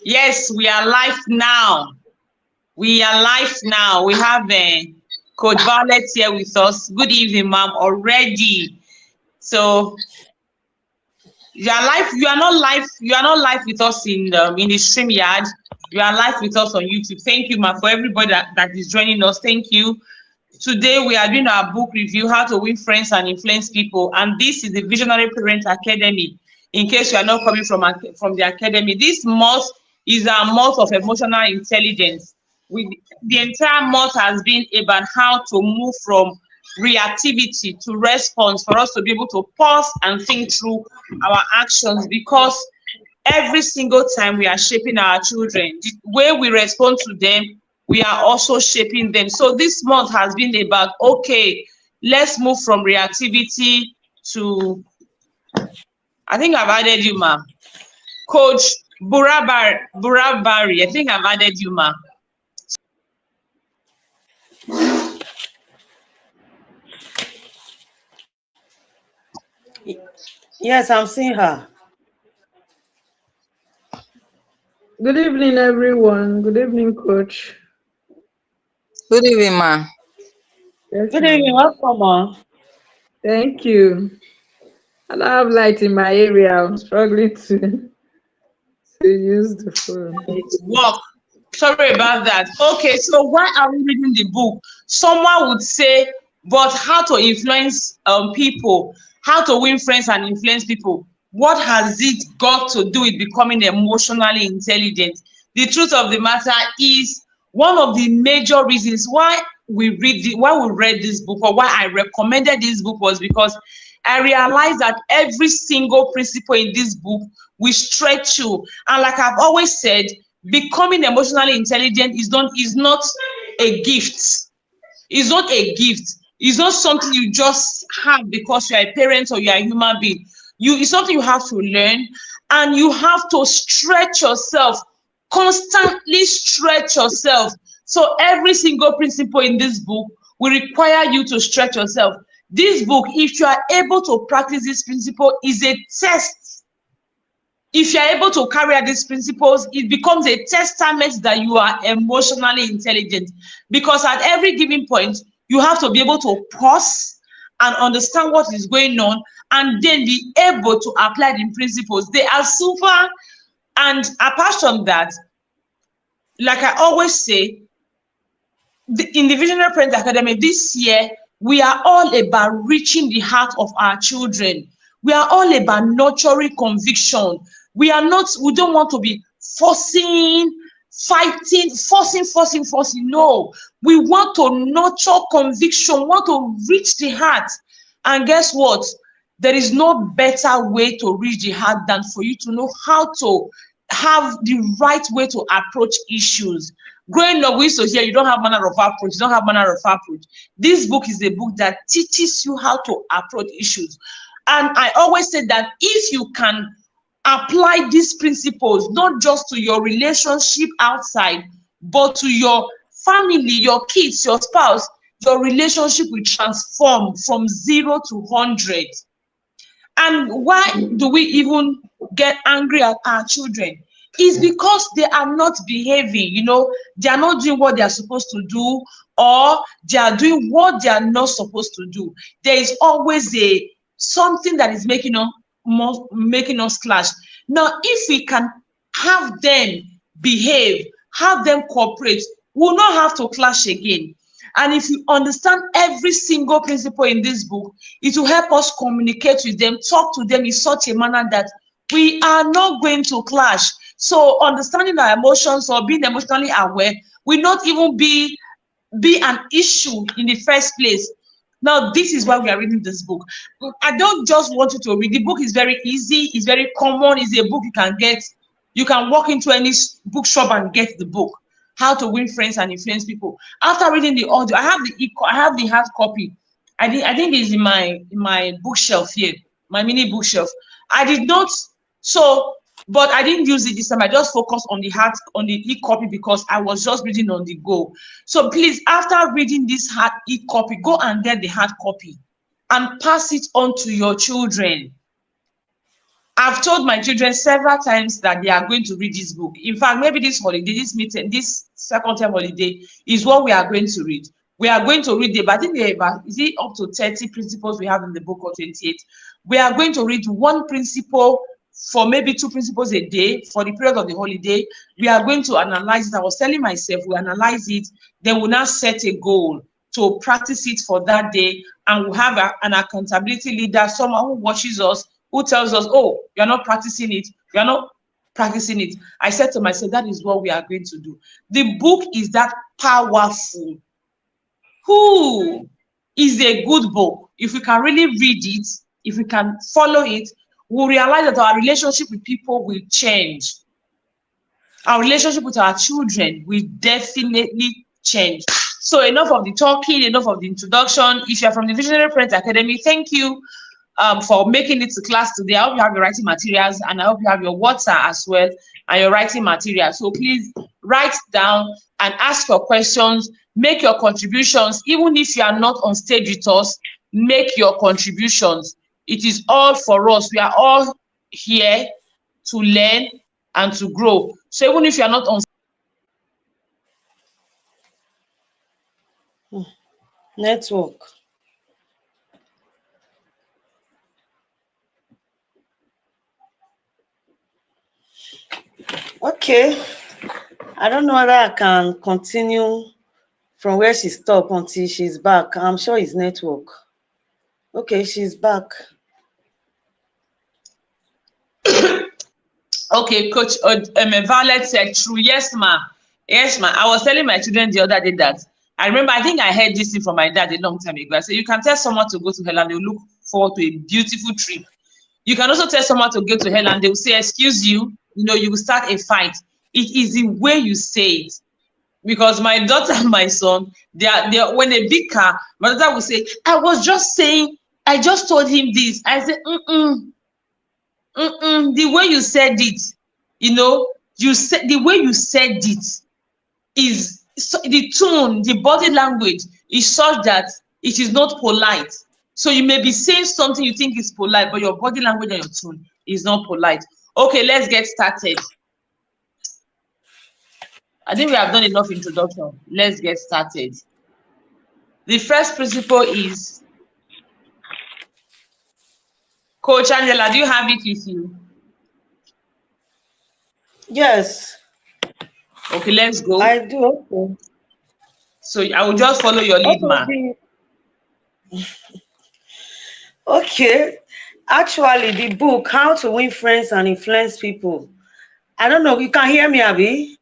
Yes, we are live now. We are live now. We have Coach Violet here with us. Good evening, ma'am. Already. So you are live. You are not live. You are not live with us in the stream yard. You are live with us on YouTube. Thank you, ma'am, for everybody that is joining us. Thank you. Today we are doing our book review, How to Win Friends and Influence People, and this is the Visionary Parent Academy. In case you are not coming from the academy, this month is our month of emotional intelligence. The entire month has been about how to move from reactivity to response for us to be able to pause and think through our actions, because every single time we are shaping our children, the way we respond to them, we are also shaping them. So this month has been about, okay, let's move from reactivity to, I think I've added you, ma. Coach Burabari, I think I've added you, ma. Yes, I'm seeing her. Good evening, everyone. Good evening, Coach. Good evening, ma. Yes, Good evening, welcome on. thank you. I don't have light in my area. I'm struggling to use the phone. Work. Sorry about that. Okay, so why are we reading the book? Someone would say, but how to influence people, how to win friends and influence people. What has it got to do with becoming emotionally intelligent? The truth of the matter is, one of the major reasons why why we read this book, or why I recommended this book, was because I realized that every single principle in this book will stretch you. And like I've always said, becoming emotionally intelligent is not a gift. It's not a gift. It's not something you just have because you're a parent or you're a human being. It's something you have to learn, and you have to stretch yourself, constantly stretch yourself. So every single principle in this book will require you to stretch yourself. This book, if you are able to practice this principle, is a test. If you are able to carry out these principles, it becomes a testament that you are emotionally intelligent. Because at every given point, you have to be able to pause and understand what is going on, and then be able to apply the principles. They are super. And apart from that, like I always say, in the Visionary Parent Academy this year, we are all about reaching the heart of our children. We are all about nurturing conviction. We don't want to be forcing, fighting, forcing. No, we want to nurture conviction, we want to reach the heart. And guess what? There is no better way to reach the heart than for you to know how to have the right way to approach issues. Growing up, we used to hear, you don't have manner of approach, you don't have manner of approach. This book is a book that teaches you how to approach issues. And I always say that if you can apply these principles, not just to your relationship outside, but to your family, your kids, your spouse, your relationship will transform from 0 to 100. And why do we even get angry at our children? Is because they are not behaving, they are not doing what they are supposed to do, or they are doing what they are not supposed to do. There is always something that is making us clash. Now, if we can have them behave, have them cooperate, we'll not have to clash again. And if you understand every single principle in this book, it will help us communicate with them, talk to them in such a manner that we are not going to clash. So understanding our emotions or being emotionally aware will not even be an issue in the first place. Now, this is why we are reading this book. I don't just want you to read. The book is very easy, it's very common, it's a book you can get. You can walk into any bookshop and get the book. How to Win Friends and Influence People. After reading the audio, I have the hard copy. I think it's in my bookshelf here, my mini bookshelf. I did not, but I didn't use it this time. I just focused on the e-copy because I was just reading on the go. So please, after reading this hard e-copy, go and get the hard copy and pass it on to your children. I've told my children several times that they are going to read this book. In fact, maybe this holiday, this meeting, this second term holiday is what we are going to read. We are going to read I think is it up to 30 principles we have in the book, or 28. We are going to read one principle for maybe 2 principles a day for the period of the holiday. We are going to analyze it. I was telling myself, we analyze it, then we'll now set a goal to practice it for that day, and we'll have an accountability leader, someone who watches us, who tells us, oh, you're not practicing it, you're not practicing it. I said to myself, that is what we are going to do. The book is that powerful. Who is a good book? If we can really read it, if we can follow it, we'll realize that our relationship with people will change. Our relationship with our children will definitely change. So enough of the talking, enough of the introduction. If you're from the Visionary Parents Academy, thank you for making it to class today. I hope you have your writing materials, and I hope you have your water as well and your writing materials. So please write down and ask your questions, make your contributions. Even if you are not on stage with us, make your contributions. It is all for us. We are all here to learn and to grow. So even if you are not on Network. Okay. I don't know whether I can continue from where she stopped until she's back. I'm sure it's network. Okay, she's back. Okay, Coach Violet said true. Yes, ma. Yes, ma. I was telling my children the other day that I remember, I think I heard this thing from my dad a long time ago. I said, you can tell someone to go to hell and they'll look forward to a beautiful trip. You can also tell someone to go to hell and they'll say, excuse you, you will start a fight. It is the way you say it. Because my daughter and my son, they are when they bicker, my daughter will say, I was just saying, I just told him this. I said, the way you said it, you said the way you said it is the tone, the body language is such that it is not polite. So you may be saying something you think is polite, but your body language and your tone is not polite. Okay, let's get started. I think we have done enough introduction. Let's get started. The first principle is, Coach Angela, do you have it with you? Yes. Okay, let's go. I do. Okay. So I will just follow your lead, ma'am. Okay. Actually, the book, How to Win Friends and Influence People. I don't know. You can hear me, Abby?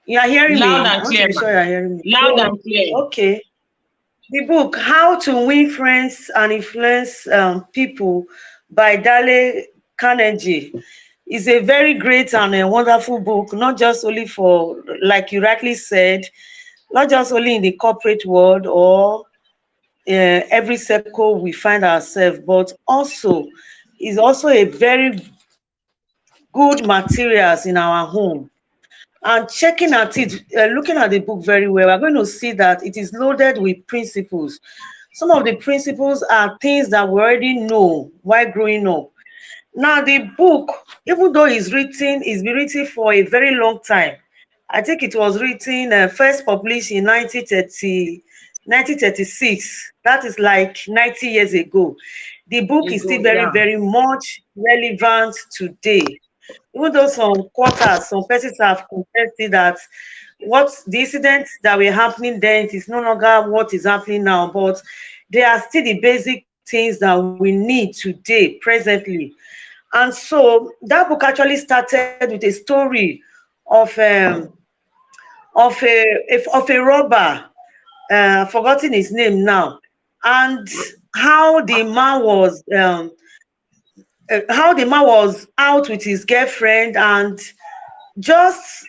You are hearing me? Loud and clear. Sure, you are hearing me. Loud and clear. Okay. The book, How to Win Friends and Influence People by Dale Carnegie, is a very great and a wonderful book, not just only for, like you rightly said, not just only in the corporate world or every circle we find ourselves, but also is also a very good materials in our home. And checking at it, looking at the book very well, we're going to see that it is loaded with principles. Some of the principles are things that we already know while growing up. Now, the book, even though it's been written for a very long time. I think it was written, first published in 1936. That is like 90 years ago. The book is still very much relevant today. Even though some quarters, some persons have contested that what the incidents that were happening then is no longer what is happening now, but they are still the basic things that we need today, presently. And so that book actually started with a story of a robber, forgotten his name now, and how the man was out with his girlfriend, and just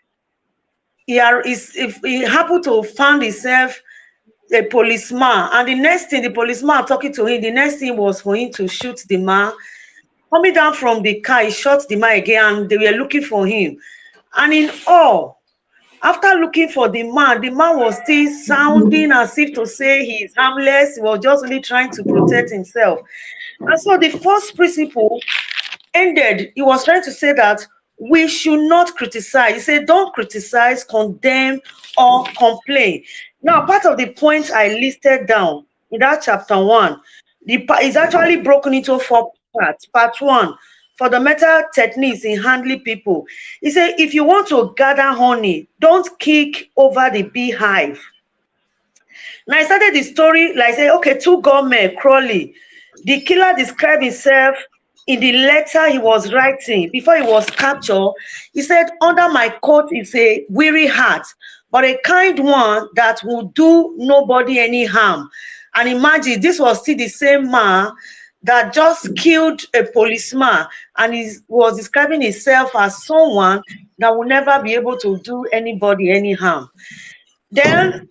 he happened to find himself a policeman, and the next thing the policeman talking to him, the next thing was for him to shoot the man. Coming down from the car, he shot the man again, and they were looking for him. And in all, after looking for the man was still sounding as if to say he is harmless. He was just only trying to protect himself. And so the first principle ended, he was trying to say that we should not criticize. He said, don't criticize, condemn, or complain. Now, part of the points I listed down in that chapter 1, is actually broken into 4 parts. Part 1, fundamental techniques in handling people. He said, if you want to gather honey, don't kick over the beehive. Now, I started the story like, say, okay, 2 gunmen, Crowley. The killer described himself in the letter he was writing before he was captured. He said, under my coat is a weary heart, but a kind one that will do nobody any harm. And imagine, this was still the same man that just killed a policeman, and he was describing himself as someone that will never be able to do anybody any harm. Then,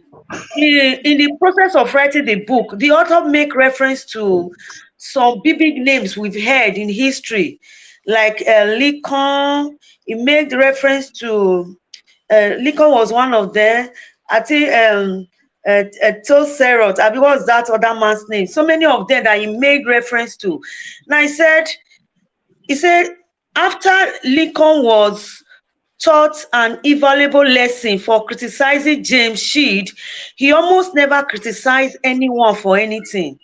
in the process of writing the book, the author make reference to some big names we've heard in history, like Lincoln. He made reference to Lincoln was one of them. I think Toserot, what was that other man's name? So many of them that he made reference to. Now he said after Lincoln was taught an invaluable lesson for criticizing James Sheed, he almost never criticized anyone for anything.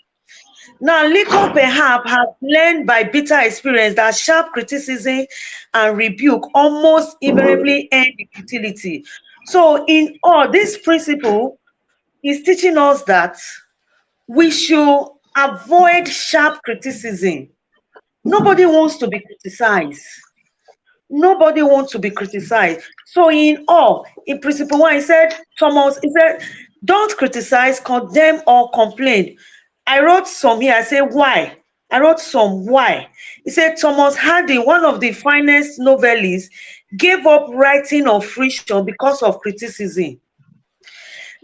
Now, Lincoln perhaps has learned by bitter experience that sharp criticism and rebuke almost invariably end in futility. So, in all, this principle is teaching us that we should avoid sharp criticism. Nobody wants to be criticized. Nobody wants to be criticized. So, in all, in principle 1, he said, don't criticize, condemn, or complain. I wrote some here. I say why. I wrote some why. He said Thomas Hardy, one of the finest novelists, gave up writing of friction because of criticism.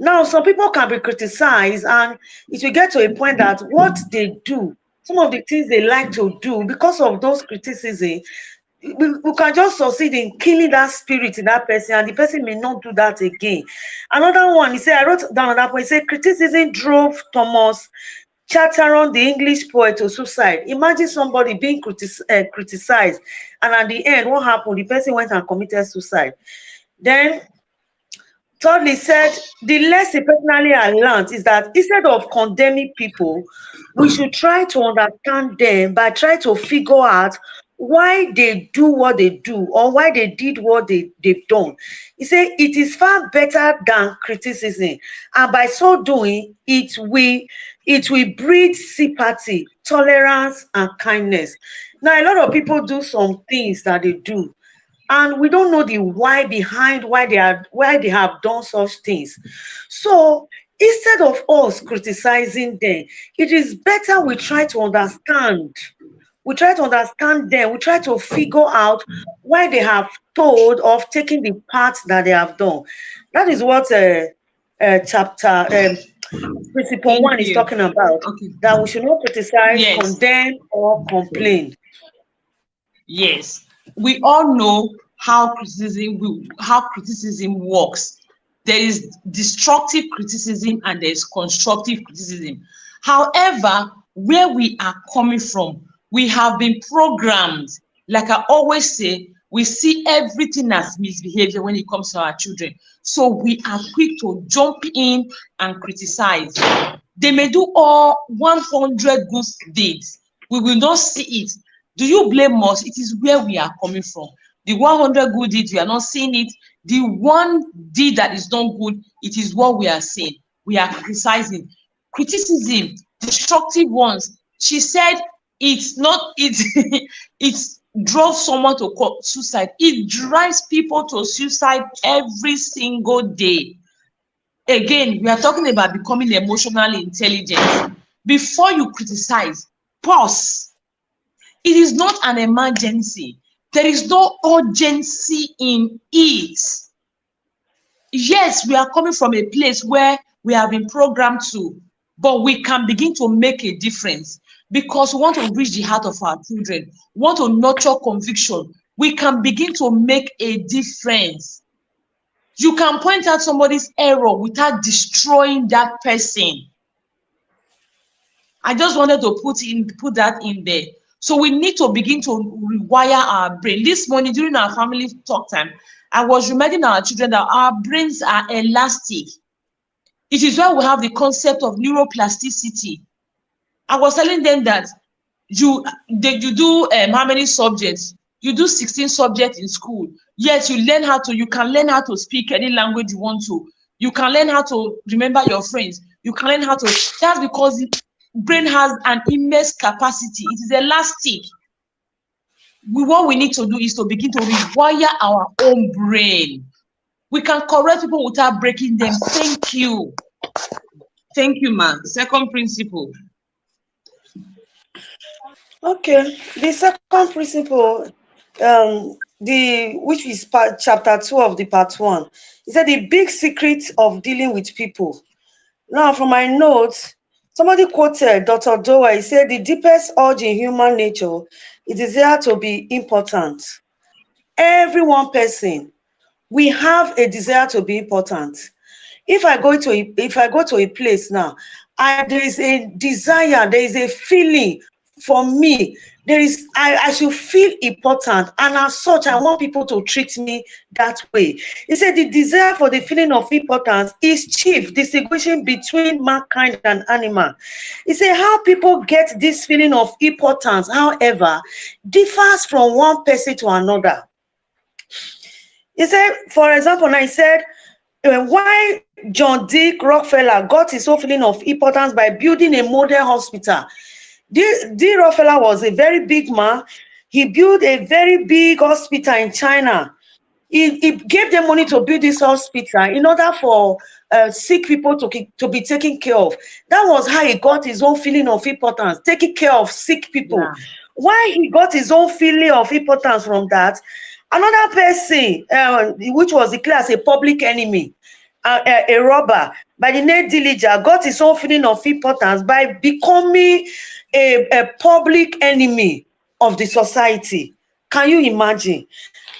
Now, some people can be criticized, and it will get to a point that what they do, some of the things they like to do, because of those criticism, we can just succeed in killing that spirit in that person, and the person may not do that again. Another one, he said, I wrote down another point. He said criticism drove Thomas Chatteron, the English poet, to suicide. Imagine somebody being criticized, and at the end, what happened? The person went and committed suicide. Then, thirdly, said the lesson personally I learned is that instead of condemning people, we should try to understand them by trying to figure out why they do what they do, or why they did what they've done. He said it is far better than criticism, and by so doing, it will breed sympathy, tolerance, and kindness. Now, a lot of people do some things that they do, and we don't know the why behind why they have done such things. So instead of us criticizing them, it is better we try to understand. We try to understand them. We try to figure out why they have told of taking the path that they have done. That is what chapter principle 1 is talking about. Okay. That we should not criticize, condemn, or complain. Yes, we all know how criticism works. There is destructive criticism and there is constructive criticism. However, where we are coming from, we have been programmed. Like I always say, we see everything as misbehavior when it comes to our children. So we are quick to jump in and criticize. They may do all 100 good deeds. We will not see it. Do you blame us? It is where we are coming from. The 100 good deeds, we are not seeing it. The one deed that is not good, it is what we are seeing. We are criticizing. Criticism, destructive ones. She said it drove someone to suicide. It drives people to suicide every single day. Again, we are talking about becoming emotionally intelligent. Before you criticize, pause. It is not an emergency. There is no urgency in it. Yes, we are coming from a place where we have been programmed to, but we can begin to make a difference because we want to reach the heart of our children, want to nurture conviction. We can begin to make a difference. You can point out somebody's error without destroying that person. I just wanted to put that in there. So we need to begin to rewire our brain. This morning during our family talk time, I was reminding our children that our brains are elastic. It is why we have the concept of neuroplasticity. I was telling them that you do how many subjects? You do 16 subjects in school. Yes, you can learn how to speak any language you want to. You can learn how to remember your friends. You can learn how to. That's because the brain has an immense capacity. It is elastic. What we need to do is to begin to rewire our own brain. We can correct people without breaking them. Thank you. Thank you, ma'am. Second principle. Okay, the second principle, which is chapter 2 of the part 1, is that the big secret of dealing with people. Now, from my notes, somebody quoted Dr. Dowa. He said the deepest urge in human nature is the desire to be important. Every one person, we have a desire to be important. If I go to a place now, there is a desire, there is a feeling for me. I should feel important, and as such, I want people to treat me that way. He said the desire for the feeling of importance is chief distinguishing between mankind and animal. He said how people get this feeling of importance, however, differs from one person to another. He said, for example, now he said, why John D. Rockefeller got his own feeling of importance by building a model hospital. D. Rockefeller was a very big man. He built a very big hospital in China. He gave them money to build this hospital in order for sick people to be taken care of. That was how he got his own feeling of importance, taking care of sick people. Yeah. Why he got his own feeling of importance from that, another person, which was declared as a public enemy, a robber by the name Dillinger, got his own feeling of importance by becoming a public enemy of the society. Can you imagine?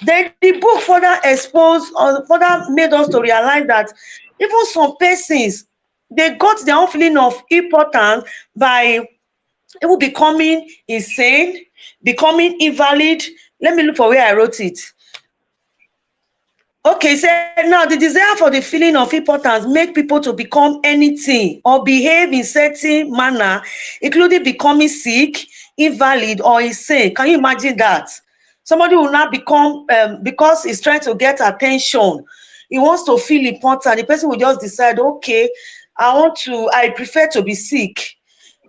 Then the book further exposed or further made us to realize that even some persons, they got their own feeling of importance by even becoming insane, becoming invalid. Let me look for where I wrote it. Okay, so now the desire for the feeling of importance make people to become anything or behave in certain manner, including becoming sick, invalid, or insane. Can you imagine that? Somebody will not become, because he's trying to get attention, he wants to feel important. The person will just decide, okay, I prefer to be sick.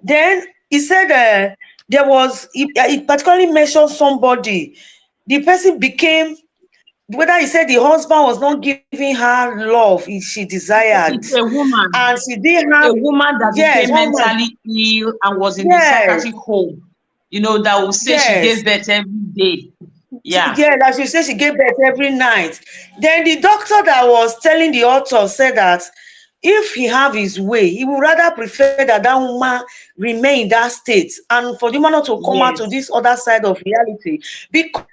Then he said he particularly mentioned somebody. The person became, whether he said the husband was not giving her love she desired. It's a woman. And she did have a woman that became mentally ill and was in the psychiatric home. You know, that will say she gave birth every day. Yeah. Yeah, that she said she gave birth every night. Then the doctor that was telling the author said that if he have his way, he would rather prefer that woman remain in that state and for the woman not to come out to this other side of reality because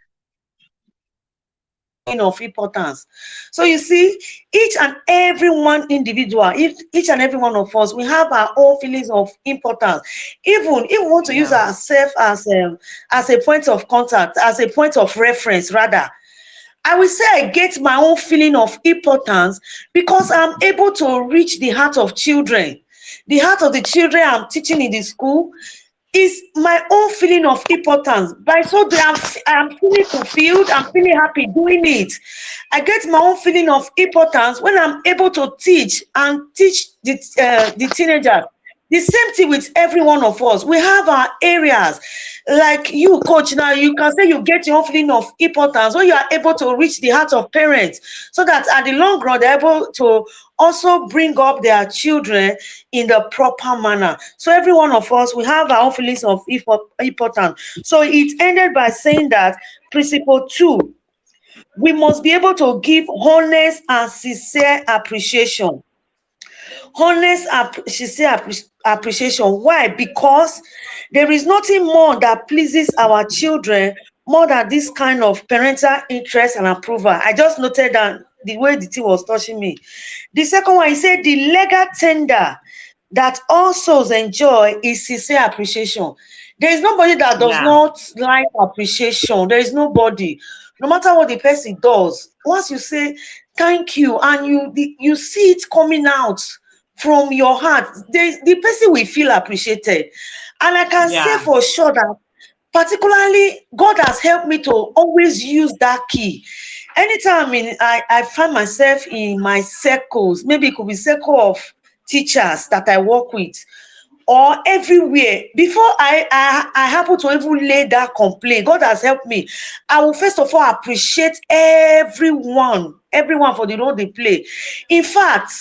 of importance. So you see, each and every one individual, each and every one of us, we have our own feelings of importance. Even if we want to use ourselves as a point of contact, as a point of reference, rather, I will say I get my own feeling of importance because I'm able to reach the heart of children. The heart of the children I'm teaching in the school is my own feeling of importance. By so I'm feeling fulfilled, I'm feeling happy doing it. I get my own feeling of importance when I'm able to teach the teenagers. The same thing with every one of us. We have our areas. Like you, coach, now you can say you get your own feeling of importance when you are able to reach the heart of parents so that at the long run, they're able to also bring up their children in the proper manner. So every one of us, we have our own feelings of importance. So it ended by saying that principle 2, we must be able to give honest and sincere appreciation. Honest sincere appreciation. Why? Because there is nothing more that pleases our children more than this kind of parental interest and approval. I just noted that the way the thing was touching me. The second one, he said the legal tender that all souls enjoy is sincere appreciation. There is nobody that does Yeah. not like appreciation. There is nobody. No matter what the person does, once you say thank you and you see it coming out from your heart, the person will feel appreciated. And I can say Yeah. for sure that particularly God has helped me to always use that key. Anytime I find myself in my circles, maybe it could be circle of teachers that I work with, or everywhere, before I happen to even lay that complaint, God has helped me. I will first of all appreciate everyone for the role they play. In fact,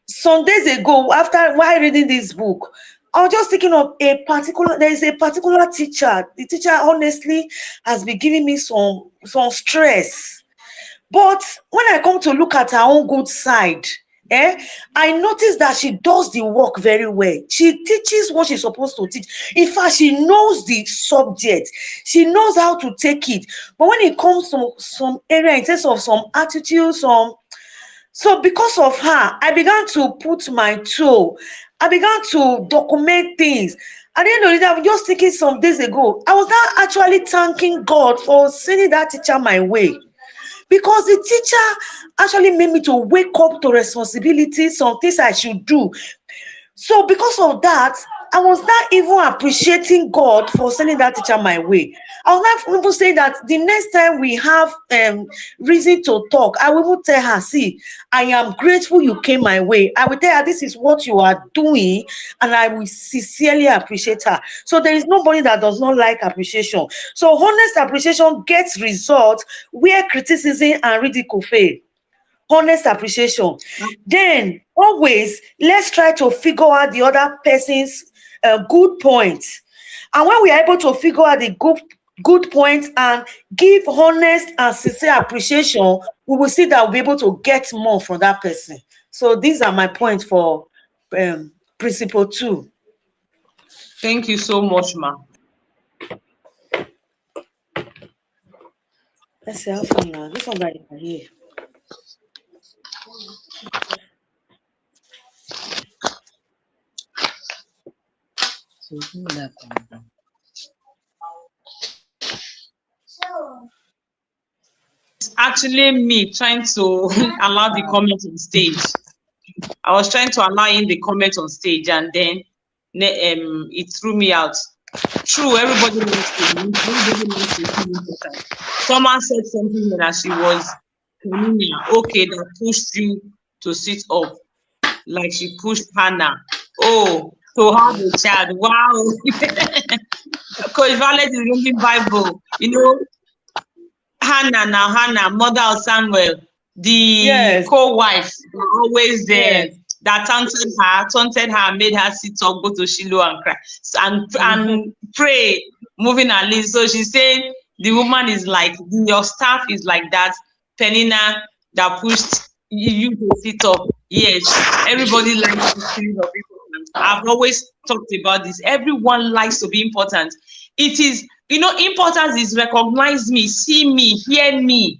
some days ago, while reading this book, I was just thinking of there is a particular teacher. The teacher honestly has been giving me some stress. But when I come to look at her own good side, I notice that she does the work very well. She teaches what she's supposed to teach. In fact, she knows the subject. She knows how to take it. But when it comes to some area in terms of some attitude, so because of her, I began to put my toe. I began to document things. At the end of the day, I was just thinking some days ago, I was not actually thanking God for sending that teacher my way. Because the teacher actually made me to wake up to responsibilities, some things I should do. So because of that, I was not even appreciating God for sending that teacher my way. I was not even saying that the next time we have reason to talk, I will even tell her, see, I am grateful you came my way. I will tell her this is what you are doing, and I will sincerely appreciate her. So there is nobody that does not like appreciation. So honest appreciation gets results where criticism and ridicule fail. Honest appreciation. Then always let's try to figure out the other person's good points. And when we are able to figure out the good points and give honest and sincere appreciation, we will see that we'll be able to get more from that person. So these are my points for principle 2. Thank you so much, ma. Let's see how far now. This one right here. It's actually me trying to allow the comment on stage. I was trying to allow in the comment on stage, and then it threw me out. True, everybody wants to meet, everybody wants to feel important. Someone said something that she was okay, that pushed you to sit up, like she pushed Hannah. Oh, to have a child. Wow. Coach Violet is reading Bible. You know, Hannah, mother of Samuel, the co-wife, always there. Yes. That taunted her, made her sit up, go to Shiloh and cry and pray, moving her lips. So she's saying the woman is like, your staff is like that Penina that pushed you to sit up. Yes, everybody likes to feel of importance. I've always talked about this. Everyone likes to be important. It is, importance is recognize me, see me, hear me,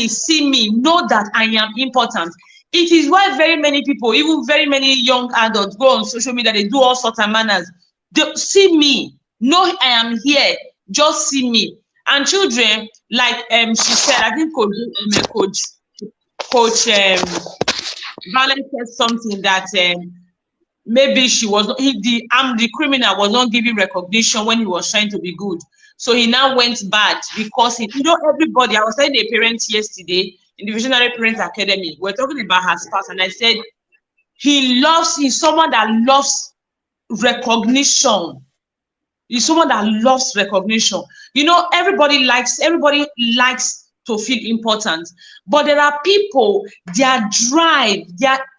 see me, know that I am important. It is why very many people, even very many young adults, go on social media, they do all sorts of manners. They see me, know I am here, just see me. And children, like she said, I think Coach Valen said something that maybe the criminal was not giving recognition when he was trying to be good. So he now went bad because everybody, I was telling a parent yesterday in the Visionary Parents Academy, we're talking about her spouse, and I said, he's someone that loves recognition. He's someone that loves recognition. Everybody likes to feel important, but there are people, their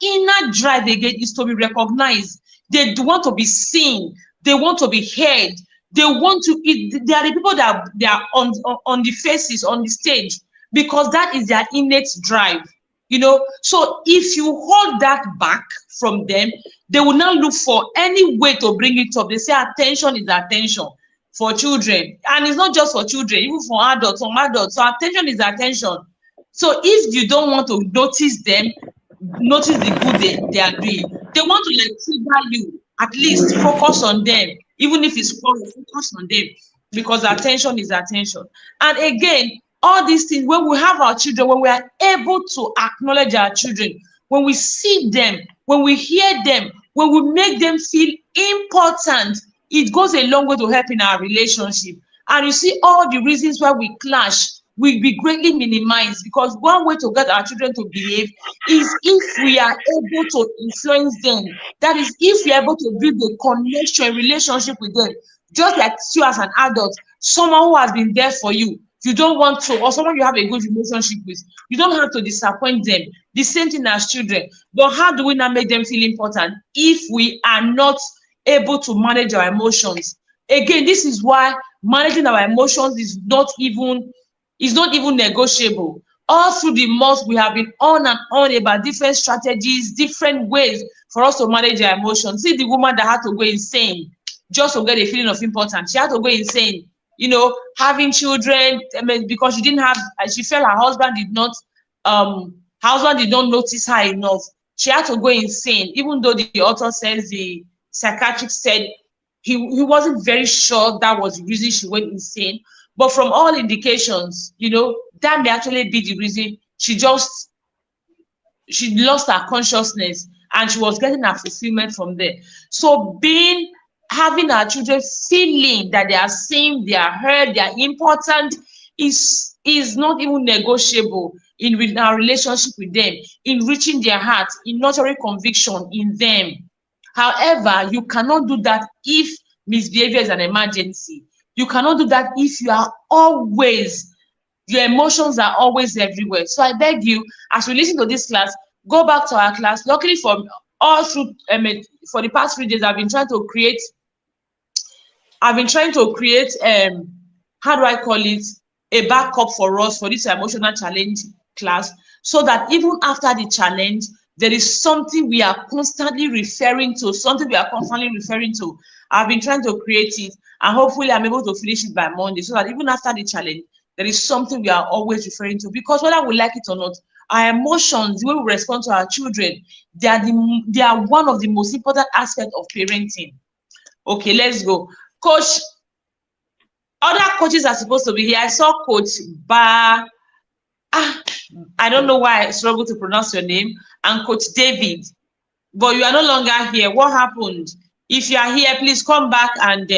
inner drive again is to be recognized. They want to be seen. They want to be heard. They are the people that they are on the faces, on the stage, because that is their innate drive. So if you hold that back from them, they will now look for any way to bring it up. They say attention is attention for children, and it's not just for children, even for adults. So attention is attention. So if you don't want to notice them, notice the good they are doing, they want to trigger you, at least focus on them. even if it's quarrel, focus on them, because attention is attention. And again, all these things, when we have our children, when we are able to acknowledge our children, when we see them, when we hear them, when we make them feel important, it goes a long way to help in our relationship. And you see, all the reasons why we clash will be greatly minimized, because one way to get our children to behave is if we are able to influence them. That is, if we are able to build a connection, relationship with them, just like you as an adult, someone who has been there for you, you don't want to, or someone you have a good relationship with, you don't have to disappoint them. The same thing as children. But how do we now make them feel important if we are not able to manage our emotions? Again, this is why managing our emotions is not even negotiable. All through the month, we have been on and on about different strategies, different ways for us to manage our emotions. See the woman that had to go insane just to get a feeling of importance. She had to go insane, having children, because she didn't have, she felt her husband did not notice her enough. She had to go insane, even though the author says, the psychiatrist said he wasn't very sure that was the reason she went insane. But from all indications, that may actually be the reason she lost her consciousness, and she was getting her fulfillment from there. So having our children feeling that they are seen, they are heard, they are important is not even negotiable in our relationship with them, in reaching their hearts, in nurturing conviction in them. However, you cannot do that if misbehavior is an emergency. You cannot do that if your emotions are always everywhere. So I beg you, as we listen to this class, go back to our class. Luckily for the past 3 days, I've been trying to create how do I call it, a backup for us for this emotional challenge class, so that even after the challenge, there is something we are constantly referring to, I've been trying to create it, and hopefully I'm able to finish it by Monday, so that even after the challenge, there is something we are always referring to. Because whether we like it or not, our emotions, the way we respond to our children, they are one of the most important aspects of parenting. Okay, let's go. Coach, other coaches are supposed to be here. I saw Coach I don't know why I struggle to pronounce your name, and Coach David, but you are no longer here. What happened? If you are here, please come back and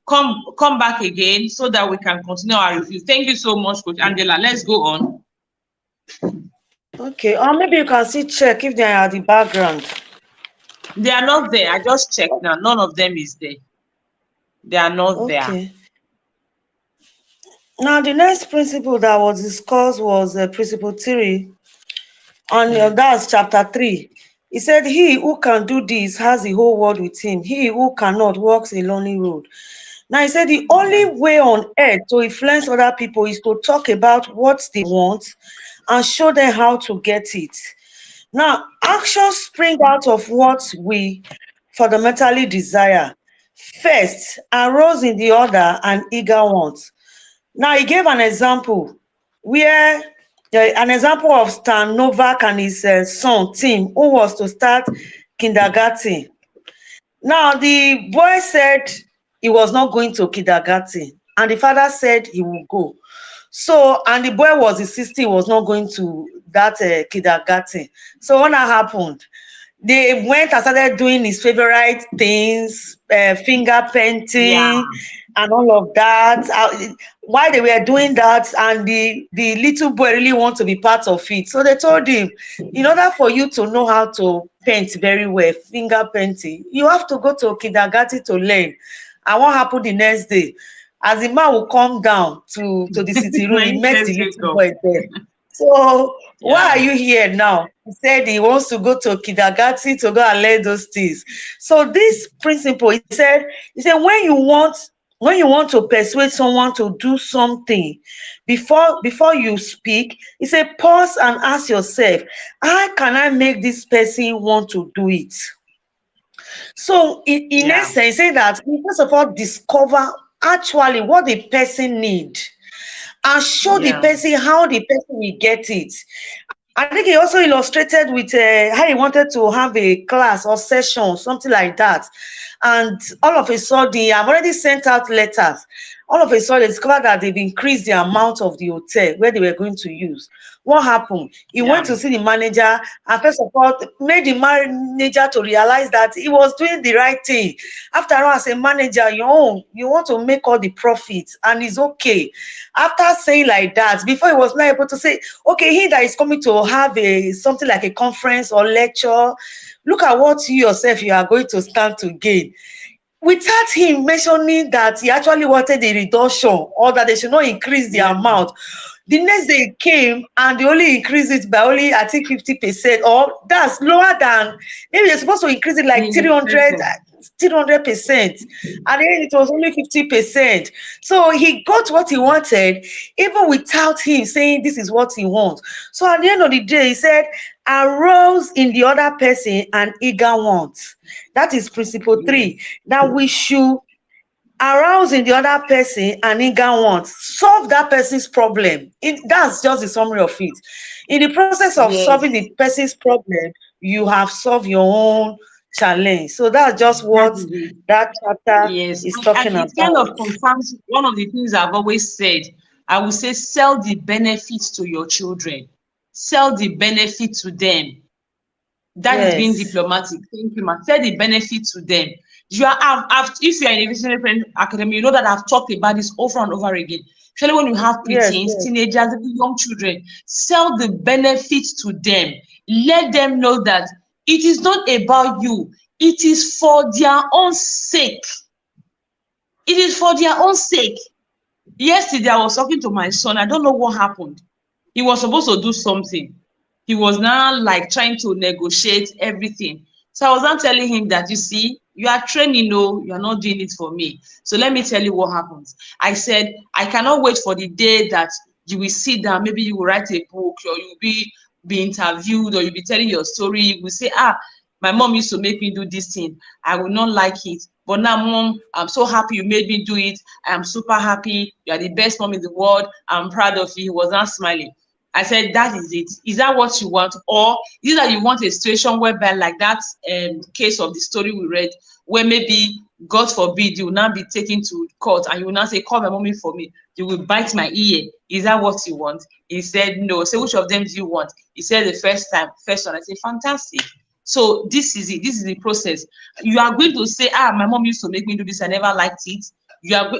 come back again, so that we can continue our review. Thank you so much, Coach Angela. Let's go on. Okay, or maybe you can see check if they are at the background. They are not there. I just checked now. None of them is there. They are not there. Now, the next principle that was discussed was principle 3, and that's chapter 3. He said, he who can do this has the whole world with him. He who cannot walks a lonely road. Now, he said the only way on earth to influence other people is to talk about what they want and show them how to get it. Now, actions spring out of what we fundamentally desire. First, arose in the order and eager wants. Now, he gave an example where of Stan Novak and his son, Tim, who was to start kindergarten. Now, the boy said he was not going to kindergarten, and the father said he would go. So, and the boy was insisting he was not going to that kindergarten. So, what happened? They went and started doing his favorite things, finger painting, and all of that. While they were doing that, and the little boy really wants to be part of it. So they told him, in order for you to know how to paint very well, finger painting, you have to go to kindergarten to learn. And what happened the next day? As the man will come down to the city room, he met the little boy there. So why are you here now? He said he wants to go to kindergarten to go and learn those things. So this principle, he said when you want to persuade someone to do something, before you speak, he said pause and ask yourself, how can I make this person want to do it? So in essence, say that we first of all discover actually what the person needs, and show the person how the person will get it. I think he also illustrated with how he wanted to have a class or session, something like that. And all of a sudden, I've already sent out letters. All of a sudden, discovered that they've increased the amount of the hotel where they were going to use. What happened? He went to see the manager, and first of all, made the manager to realize that he was doing the right thing. After all, as a manager, you want to make all the profits, and it's okay. After saying like that, before he was not able to say, okay, he that is coming to have something like a conference or lecture, look at what you yourself you are going to stand to gain. Without him mentioning that he actually wanted a reduction or that they should not increase the amount. The next day came and they only increased it by only, I think, 50%, or that's lower than, maybe they're supposed to increase it like 300%. And then it was only 50%. So he got what he wanted, even without him saying this is what he wants. So at the end of the day, he said, arouse in the other person an eager want. That is principle 3. That we should arouse in the other person an eager want. Solve that person's problem. That's just the summary of it. In the process of solving the person's problem, you have solved your own challenge. So that's just what that chapter is talking about. It kind of confirms one of the things I've always said. I would say sell the benefits to your children. Sell the benefit to them. That is being diplomatic. Thank you, man. Sell the benefit to them. If you are in a Visionary Parent Academy, you know that I've talked about this over and over again. Especially when you have preteens, teenagers, young children, sell the benefits to them. Let them know that it is not about you. It is for their own sake. It is for their own sake. Yesterday, I was talking to my son. I don't know what happened. He was supposed to do something. He was now like trying to negotiate everything. So I was not telling him that, you see, you are training, you are not doing it for me. So let me tell you what happens. I said, I cannot wait for the day that you will sit down. Maybe you will write a book, or you'll be interviewed, or you'll be telling your story. You will say, my mom used to make me do this thing. I will not like it. But now, Mom, I'm so happy you made me do it. I am super happy. You are the best mom in the world. I'm proud of you. He was not smiling. I said, that is it. Is that what you want? Or is that you want a situation whereby, like that case of the story we read, where maybe, God forbid, you will now be taken to court and you will now say, call my mommy for me. You will bite my ear. Is that what you want? He said, no. So which of them do you want? He said the first one. I said, fantastic. So this is it. This is the process. You are going to say, my mom used to make me do this. I never liked it.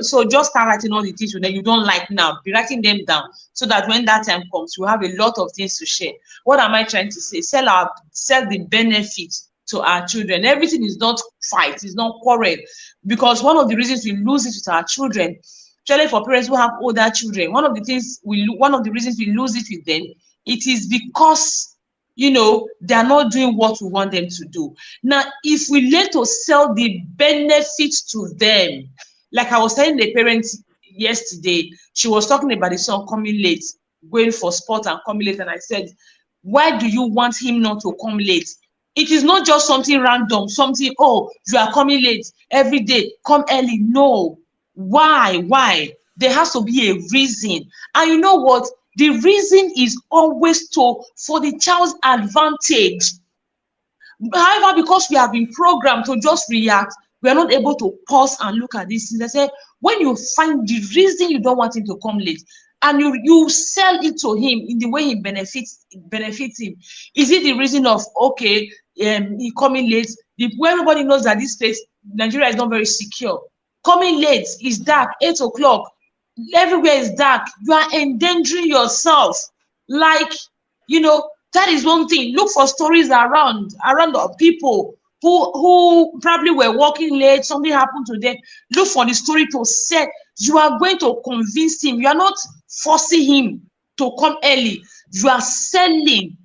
So just start writing all the things that you don't like now. Be writing them down so that when that time comes, you have a lot of things to share. What am I trying to say? Sell the benefits to our children. Everything is not fight, it's not quarrel. Because one of the reasons we lose it with our children, especially for parents who have older children, one of the reasons we lose it with them, it is because they are not doing what we want them to do. Now, if we learn to sell the benefits to them, like I was telling the parents yesterday, she was talking about the son coming late, going for sport and coming late. And I said, why do you want him not to come late? It is not just something random, something, you are coming late every day, come early. No. Why? There has to be a reason. And you know what? The reason is always for the child's advantage. However, because we have been programmed to just react, we are not able to pause and look at these things. I say, when you find the reason you don't want him to come late, and you sell it to him in the way he benefits him, is it the reason of, he coming late? Where everybody knows that this place, Nigeria, is not very secure. Coming late, is dark, 8 o'clock, everywhere is dark. You are endangering yourself. Like, that is one thing. Look for stories around people who probably were working late, something happened to them. Look for the story to set. You are going to convince him. You are not forcing him to come early. You are selling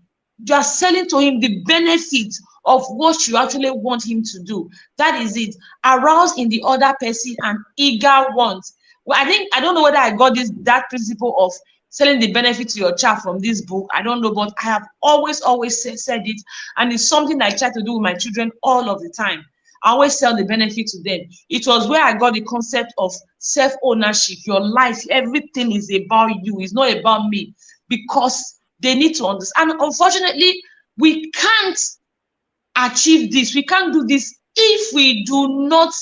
to him the benefits of what you actually want him to do. That is it. Arouse in the other person an eager want. Well, I don't know whether I got that principle of selling the benefit to your child from this book. I don't know, but I have always said it, and it's something I try to do with my children all of the time. I always sell the benefit to them. It was where I got the concept of self-ownership. Your life, everything is about you. It's not about me, because they need to understand. And unfortunately, we can't achieve this. We can't do this if we do not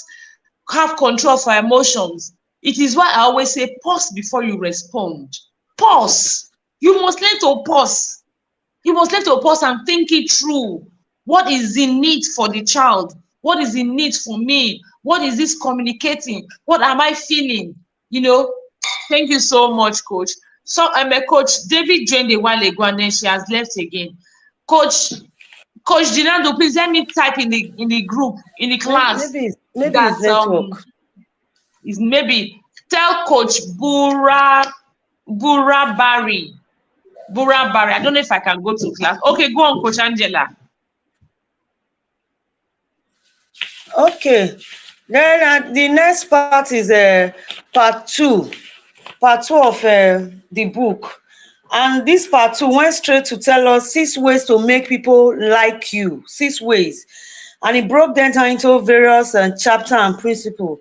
have control of our emotions, it is why I always say pause before you respond. Pause. You must learn to pause. You must learn to pause and think it through. What is the need for the child? What is the need for me? What is this communicating? What am I feeling? You know, thank you so much, Coach. So I'm a Coach. David joined a while ago and then she has left again. Coach Dinado, please let me type in the group, in the class. Maybe that it's network. Is maybe tell Coach Bura Barry. I don't know if I can go to class. Okay, go on, Coach Angela. Okay. Then the next part is part two of the book. And this part 2 went straight to tell us 6 ways to make people like you. 6 ways. And it broke them down into various chapters and principles.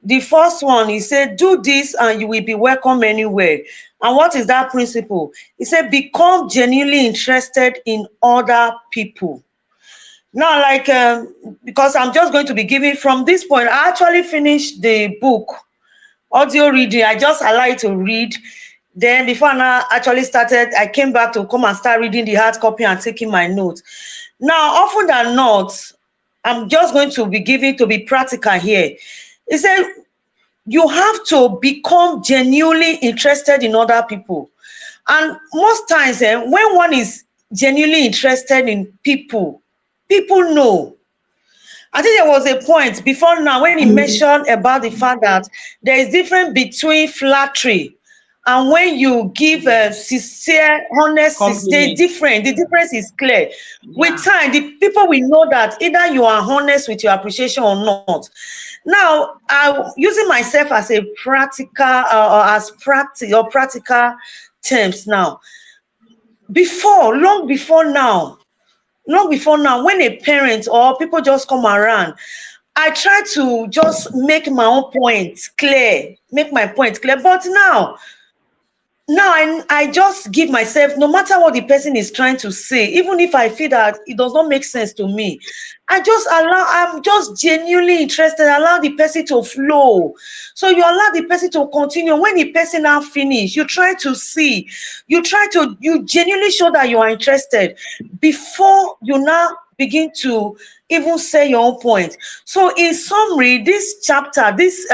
The first one, he said, do this and you will be welcome anywhere. And what is that principle? He said, become genuinely interested in other people. Now, like, because I'm just going to be giving from this point, I actually finished the book, audio reading. I just allow it to read. Then before I actually started, I came back to come and start reading the hard copy and taking my notes. Now, often than not, I'm just going to be giving to be practical here. He said, you have to become genuinely interested in other people. And most times, when one is genuinely interested in people, people know. I think there was a point before now when he mentioned about the fact that there is difference between flattery and when you give a sincere, honest, sincere, different. The difference is clear. Yeah. With time, the people will know that either you are honest with your appreciation or not. Now, I'm using myself as a practical, practical terms now. Long before now, when a parent or people just come around, I try to just make my own point clear, But now I just give myself, no matter what the person is trying to say, even if I feel that it does not make sense to me, I'm just genuinely interested, allow the person to flow. So you allow the person to continue. When the person now finish, you try to see, you genuinely show that you are interested before you now begin to even say your own point. So in summary, this chapter, this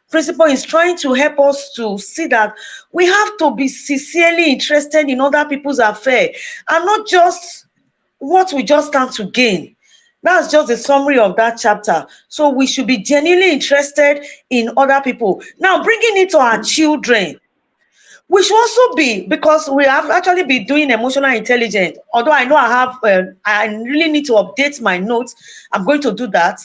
principle is trying to help us to see that we have to be sincerely interested in other people's affairs and not just what we just stand to gain. That's just a summary of that chapter. So we should be genuinely interested in other people. Now, bringing it to our children, we should also be, because we have actually been doing emotional intelligence. Although I know I really need to update my notes. I'm going to do that.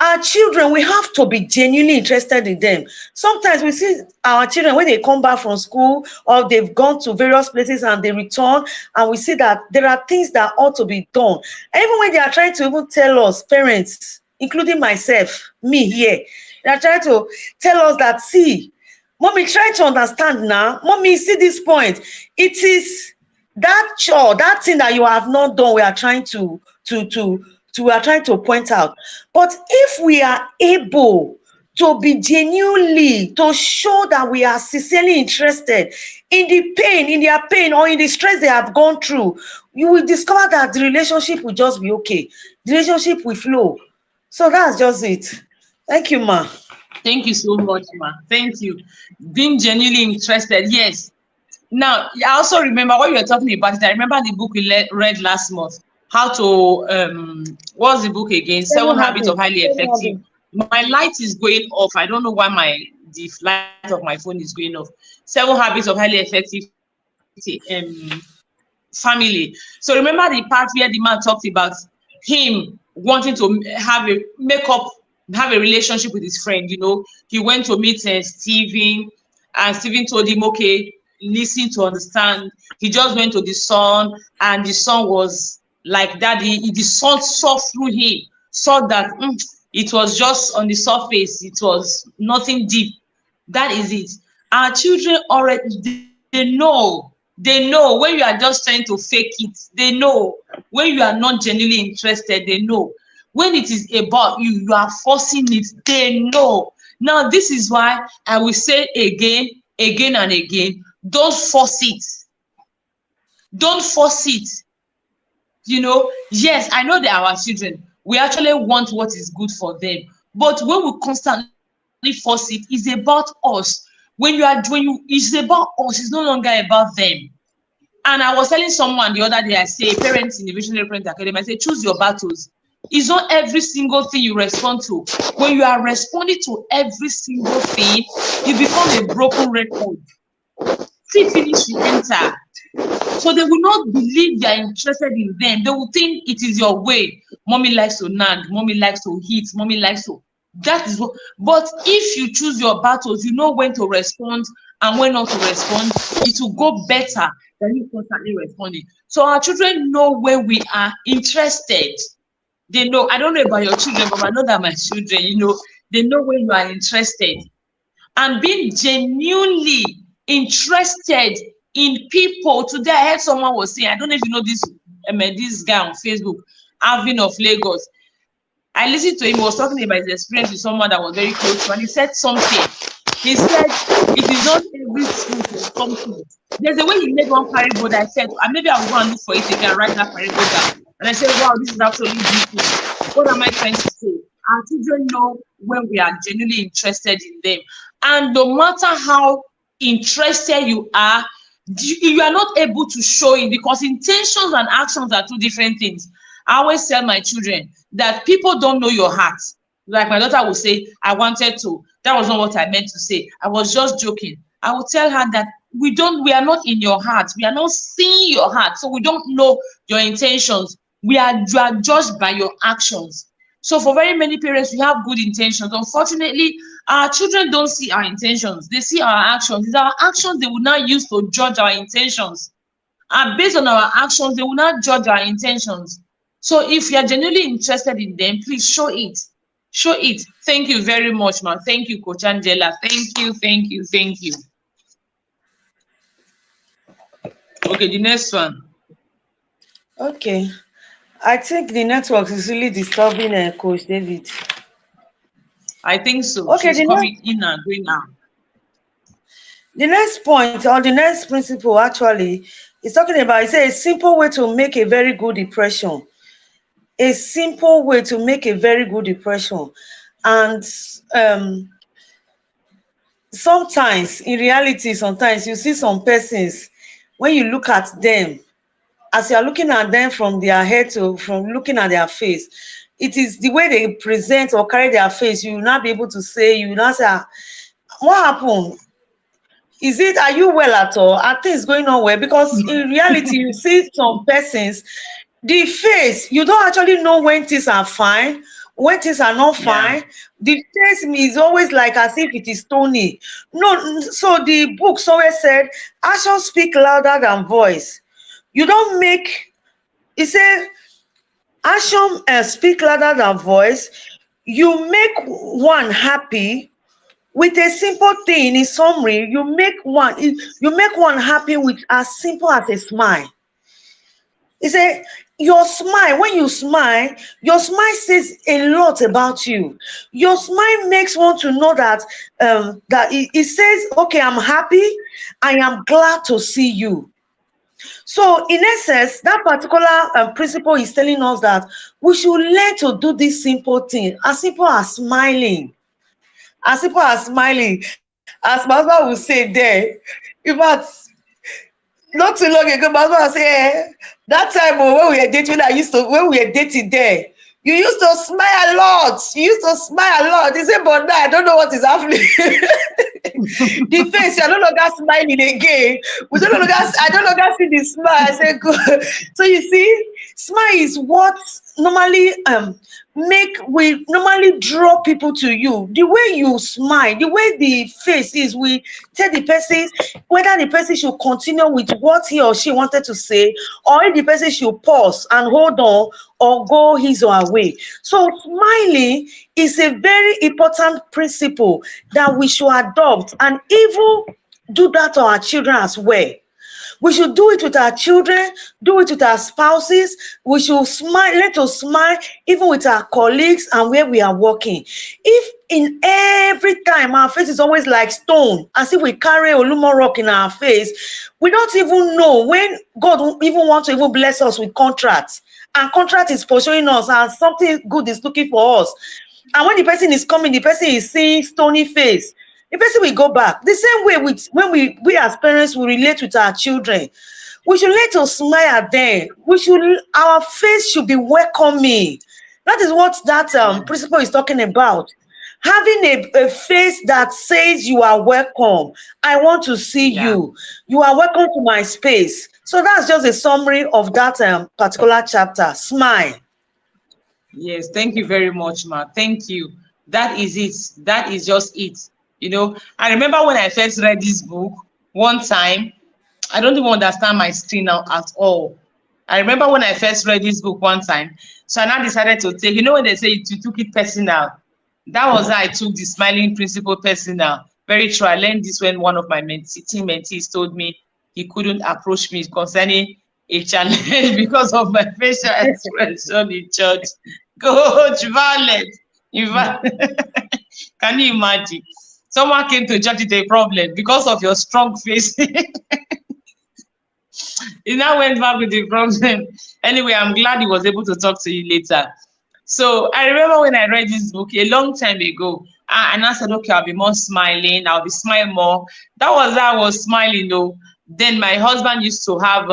Our children, we have to be genuinely interested in them. Sometimes we see our children when they come back from school or they've gone to various places and they return, and we see that there are things that ought to be done. And even when they are trying to even tell us, parents, including myself, me here, they are trying to tell us that, see, Mommy, try to understand now. Mommy, see this point. It is that chore, that thing that you have not done, we are trying to point out. But if we are able to be genuinely, to show that we are sincerely interested in their pain or in the stress they have gone through, you will discover that the relationship will just be okay. The relationship will flow. So that's just it. Thank you, ma. Thank you so much, ma. Thank you. Being genuinely interested, yes. Now, I also remember what you were talking about. I remember the book we read last month. How to, what's the book again? 7 Habits of Highly Effective. My light is going off. I don't know why the light of my phone is going off. 7 Habits of Highly Effective Family. So remember the part where the man talked about him wanting to have a relationship with his friend. You know, he went to meet Stephen, and Stephen told him, okay, listen to understand. He just went to the son, and the son was like that. The son saw through him, saw that it was just on the surface, it was nothing deep. That is it. Our children already, they know when you are just trying to fake it. They know when you are not genuinely interested. They know When it is about you, you are forcing it. They know. Now, this is why I will say again and again, don't force it. Don't force it. You know, yes, I know they are our children. We actually want what is good for them. But when we constantly force it, it's about us. It's about us. It's no longer about them. And I was telling someone the other day, I say, parents in the Visionary Parent Academy, I say, choose your battles. It's not every single thing you respond to. When you are responding to every single thing, you become a broken record. See, finish, you enter. So they will not believe you are interested in them. They will think it is your way. Mommy likes to nag, mommy likes to hit, mommy likes to. That is what. But if you choose your battles, you know when to respond and when not to respond. It will go better than you constantly responding. So our children know when we are interested. They know. I don't know about your children, but I know that my children, you know, they know when you are interested. And being genuinely interested in people. Today I heard someone was saying, I don't know if you know this guy on Facebook, Alvin of Lagos. I listened to him. He was talking about his experience with someone that was very close to, and he said something. He said it is not every school for something. There's a way he made one parable that I said, and maybe I'll go and look for it again and write that parable down. And I said, wow, this is actually beautiful. What am I trying to say? Our children know when we are genuinely interested in them. And no matter how interested you are not able to show it, because intentions and actions are two different things. I always tell my children that people don't know your heart. Like my daughter will say, I wanted to. That was not what I meant to say. I was just joking. I will tell her that we are not in your heart. We are not seeing your heart. So we don't know your intentions. You are judged by your actions. So for very many parents, we have good intentions. Unfortunately, our children don't see our intentions. They see our actions. It's our actions they will not use to judge our intentions. And based on our actions, they will not judge our intentions. So if you are genuinely interested in them, please show it. Show it. Thank you very much, ma. Thank you, Coach Angela. Thank you. Okay, the next one. Okay. I think the network is really disturbing Coach David. I think so. Okay, she's coming in and going out. The next point or the next principle actually is talking about, it says a simple way to make a very good impression. A simple way to make a very good impression. And sometimes, in reality, sometimes you see some persons, when you look at them, as you are looking at them from their head from looking at their face, it is the way they present or carry their face. You will not be able to say, you will not say, what happened? Are you well at all? Are things going on well? Because in reality, you see some persons, the face, you don't actually know when things are fine, when things are not fine. The face is always like as if it is stony. No, so the books always said, actions speak louder than voice. You don't make, it says, action speak louder than voice. You make one happy with a simple thing. In summary, you make one happy with as simple as a smile. It says your smile, when you smile, your smile says a lot about you. Your smile makes one to know that it says, okay, I'm happy, I am glad to see you. So in essence, that particular principle is telling us that we should learn to do this simple thing, as simple as smiling. As simple as smiling. As my husband would say there, in fact, not too long ago, my husband would say, that time when we were dating there, you used to smile a lot. He said, but now I don't know what is happening. The face, you're no longer smiling again. I don't longer see the smile. I said, good. So you see, smile is what normally we normally draw people to you. The way you smile, the way the face is, we tell the person whether the person should continue with what he or she wanted to say, or if the person should pause and hold on or go his or her way. So smiling is a very important principle that we should adopt and even do that to our children as well. We should do it with our children, do it with our spouses. We should smile, let us smile even with our colleagues and where we are working. If in every time our face is always like stone, as if we carry Olumo rock in our face, we don't even know when God will even want to even bless us with contracts. And contract is pursuing us and something good is looking for us. And when the person is coming, the person is seeing stony face. The person will go back. The same way when we as parents will relate with our children. We should let us smile at them. Our face should be welcoming. That is what that principle is talking about. Having a face that says you are welcome. I want to see you. You are welcome to my space. So that's just a summary of that particular chapter. Smile. Yes, thank you very much, Ma. Thank you. That is it. That is just it. You know, I remember when I first read this book one time, I don't even understand my screen now at all. I remember when I first read this book one time, so I now decided to take, you know, when they say you took it personal, that was how I took the smiling principle personal. Very true. I learned this when one of my team mentees told me he couldn't approach me concerning a challenge because of my facial expression in church. Coach Violet. Can you imagine? Someone came to church with a problem because of your strong face. He now went back with the problem. Anyway, I'm glad he was able to talk to you later. So I remember when I read this book a long time ago, and I said, okay, I'll be more smiling. I'll be smiling more. That was how I was smiling, though. Then my husband used to have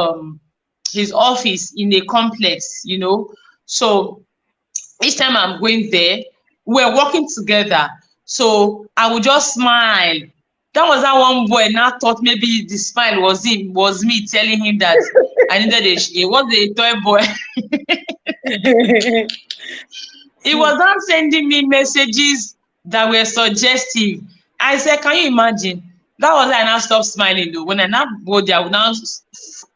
his office in a complex, you know. So each time I'm going there, we're working together. So I would just smile. That was how one boy now thought maybe the smile was me telling him that I needed it was a toy boy. He was not sending me messages that were suggestive. I said, can you imagine? That was why I now stopped smiling though. When I now go there, I would now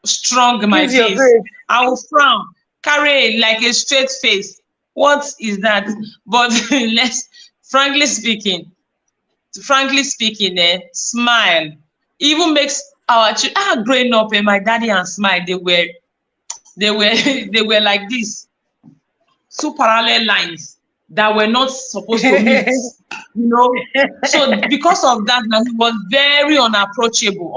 strong my face. I would frown, carry like a straight face. What is that? But frankly speaking, smile even makes our children growing up. And my daddy and smile, they were like this, two parallel lines that were not supposed to meet, you know. So because of that, he was very unapproachable,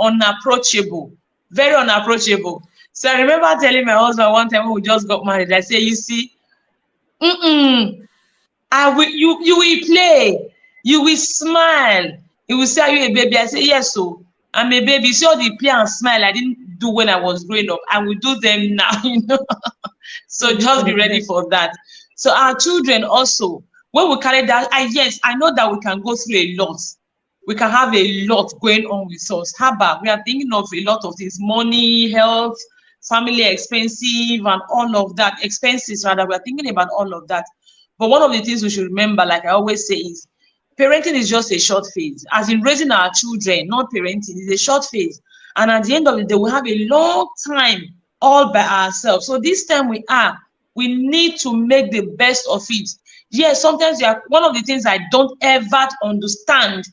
very unapproachable. So I remember telling my husband one time when we just got married, I said, you see, you will play, you will smile. He will say, are you a baby? I say, yes, so I'm a baby. See all the play and smile I didn't do when I was growing up, I will do them now, you know. So just be ready for that. So our children also, when we carry that, yes, I know that we can go through a lot. We can have a lot going on with us. How about we are thinking of a lot of things, money, health, family expensive, and all of that, expenses rather, we are thinking about all of that. But one of the things we should remember, like I always say, is parenting is just a short phase. As in raising our children, not parenting, is a short phase. And at the end of the day, we have a long time all by ourselves. So this time we need to make the best of it. Yes, sometimes one of the things I don't ever understand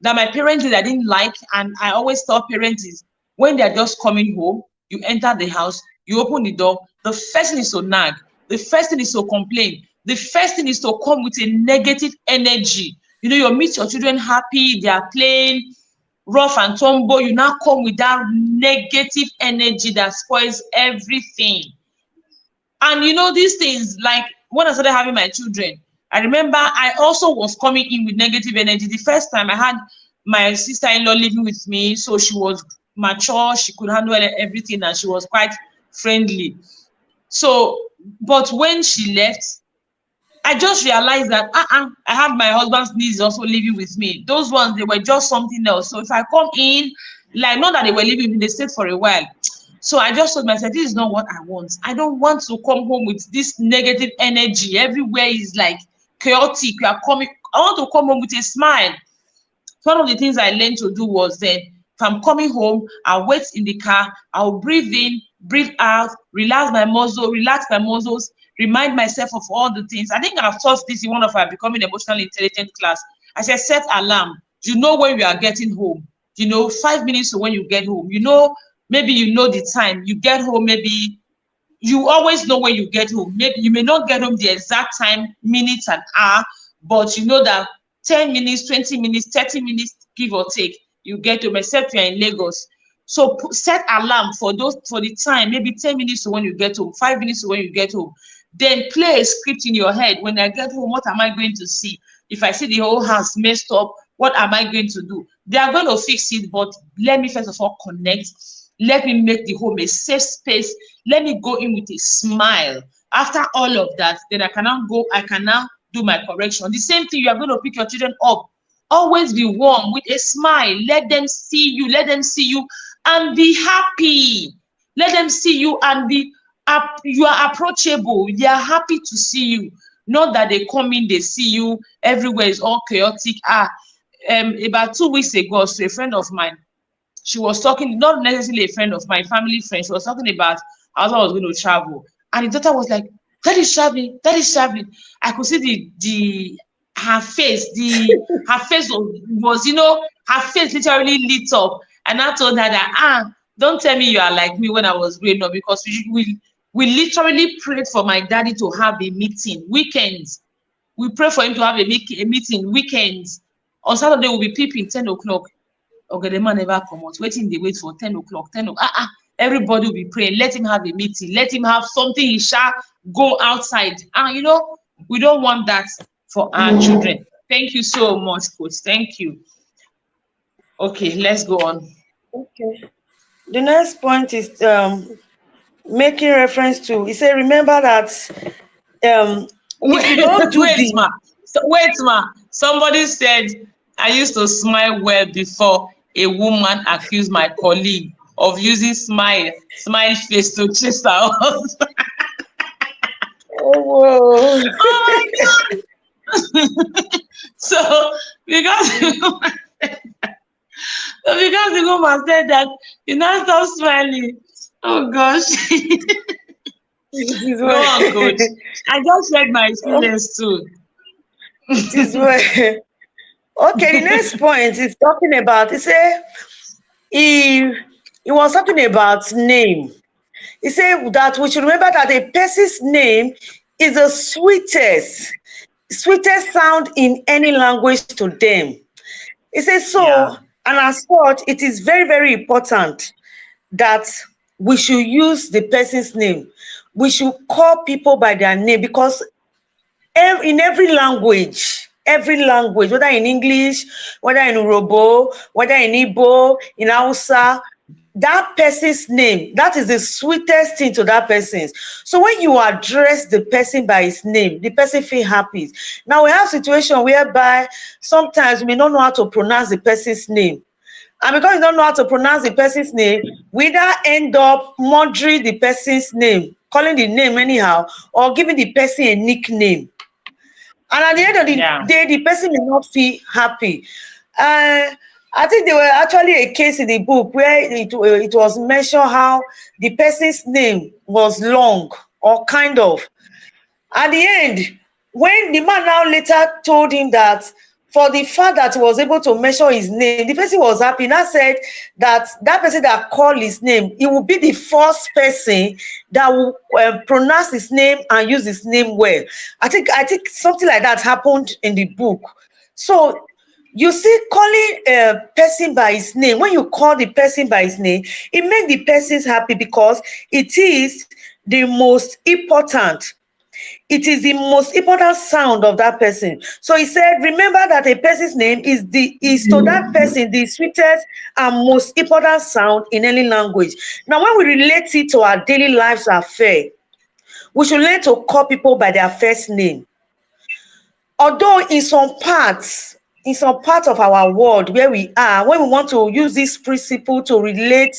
that my parents did I didn't like, and I always tell parents is when they're just coming home, you enter the house, you open the door, the first thing is to nag, the first thing is to complain, the first thing is to come with a negative energy. You know, you meet your children happy, they are playing rough and tumble, you now come with that negative energy that spoils everything. And you know, these things, like when I started having my children, I remember I also was coming in with negative energy. The first time I had my sister-in-law living with me, so she was mature, she could handle everything, and she was quite friendly. So, but when she left, I just realized that I had my husband's niece also living with me. Those ones, they were just something else. So if I come in, like not that they were living, they stayed for a while. So I just told myself, this is not what I want. I don't want to come home with this negative energy. Everywhere is like chaotic. I want to come home with a smile. One of the things I learned to do was then, if I'm coming home, I'll wait in the car, I'll breathe in, breathe out, relax my muscles, remind myself of all the things. I think I've taught this in one of our Becoming Emotionally Intelligent class. I said, set alarm. You know when you are getting home. You know, 5 minutes to when you get home. You know maybe you know the time. You get home, maybe you always know when you get home. Maybe you may not get home the exact time, minutes and hour, but you know that 10 minutes, 20 minutes, 30 minutes, give or take, you get home, except you're in Lagos. So set alarm for the time, maybe 10 minutes to when you get home, 5 minutes to when you get home. Then play a script in your head. When I get home, what am I going to see? If I see the whole house messed up, what am I going to do? They are going to fix it, but let me first of all connect. Let me make the home a safe space. Let me go in with a smile. After all of that, then I can now do my correction. The same thing, you are going to pick your children up. Always be warm with a smile. Let them see you. Let them see you and be happy. Let them see you and you are approachable. They are happy to see you. Not that they come in, they see you, everywhere is all chaotic. About 2 weeks ago, so a friend of mine, she was talking, not necessarily a friend of my family friend, she was talking about how I was going to travel. And the daughter was like, that is traveling. I could see her face was, her face literally lit up. And I told her that, don't tell me you are like me when I was growing up, because we literally prayed for my daddy to have a meeting, weekends. We pray for him to have a meeting, weekends. On Saturday, we'll be peeping 10 o'clock. Okay, the man never come out. Wait for 10 o'clock. Everybody will be praying. Let him have a meeting. Let him have something. He shall go outside. We don't want that for our children. Thank you so much, Coach. Thank you. Okay, let's go on. Okay. The next point is making reference to. He said, remember that Wait, ma. Somebody said I used to smile well before a woman accused my colleague of using smile face to chase her husband. Oh, Oh my God. So because the woman said that, you now stop smiling. Oh gosh. Go on, Coach. I just read my experience too. it is well. Okay, the next point is talking about, he said, he was talking about name. He said that we should remember that a person's name is the sweetest sound in any language to them. He says so, Yeah. and as such, it is very, very important that we should use the person's name. We should call people by their name, because in every language, whether in English, whether in Urhobo, whether in Igbo, in Hausa, that person's name, that is the sweetest thing to that person. So when you address the person by his name, the person feel happy. Now we have situation whereby sometimes we may not know how to pronounce the person's name. And because you don't know how to pronounce the person's name, we either end up murdering the person's name, calling the name anyhow, or giving the person a nickname. And at the end of the day, the person may not feel happy. I think there were actually a case in the book where it was mentioned how the person's name was long, or kind of. At the end, when the man now later told him that for the fact that he was able to mention his name, the person was happy. Now said that person that called his name, he will be the first person that will pronounce his name and use his name well. I think something like that happened in the book. So you see, calling a person by his name, when you call the person by his name, it makes the person happy, because it is the most important. It is the most important sound of that person. So he said, remember that a person's name is to that person the sweetest and most important sound in any language. Now, when we relate it to our daily lives affair, we should learn to call people by their first name. Although in some parts of our world where we are, when we want to use this principle to relate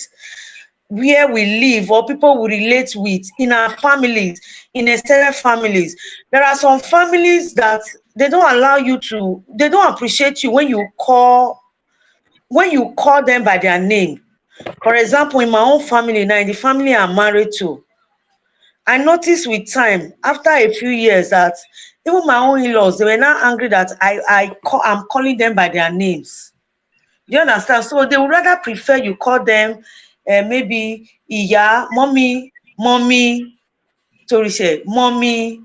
where we live, or people we relate with in our families, in extended families, there are some families that they don't appreciate you when you call them by their name. For example, in my own family now, in the family I'm married to, I noticed with time, after a few years, that even my own in-laws, they were now angry that I'm calling them by their names. You understand? So they would rather prefer you call them maybe Iya, mommy, Torise, mommy,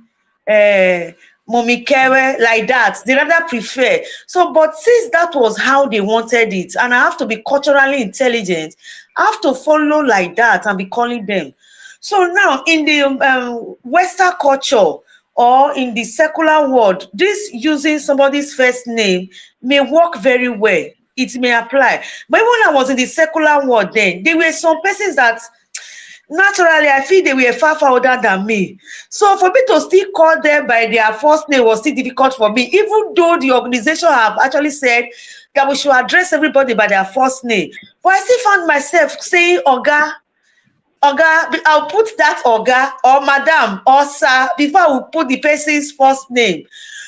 mommy Kere, like that. They rather prefer. So, but since that was how they wanted it, and I have to be culturally intelligent, I have to follow like that and be calling them. So now in the Western culture or in the secular world, this using somebody's first name may work very well. It may apply. But when I was in the secular world then, there were some persons that naturally I feel they were far older than me. So for me to still call them by their first name was still difficult for me, even though the organization have actually said that we should address everybody by their first name. But I still found myself saying Oga, I'll put that Oga or Madam or Sir before I will put the person's first name.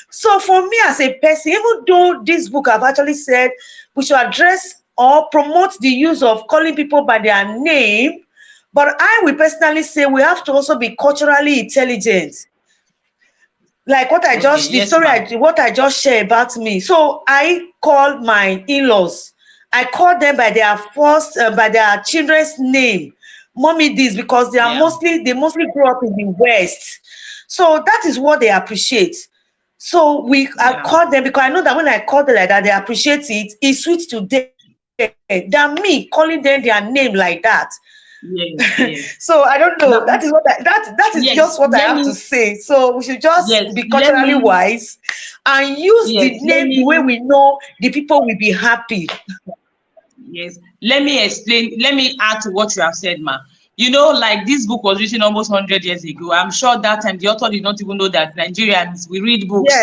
So for me as a person, even though this book have actually said we should address or promote the use of calling people by their name, but I will personally say we have to also be culturally intelligent. Like what I just, the story, what I just shared about me. So I called my in-laws. I called them by their first, by their children's name. Mommy this, because they are they mostly grow up in the West. So that is what they appreciate. So I called them because I know that when I call them like that, they appreciate it. It's sweet to them than me calling them their name like that. Yes. So I don't know. That is what that is just what I have to say. So we should just be culturally wise and use the name the way we know the people will be happy. Yes. Let me explain. Let me add to what you have said, ma. You know, like this book was written almost 100 years ago. I'm sure that time the author did not even know that Nigerians, we read books.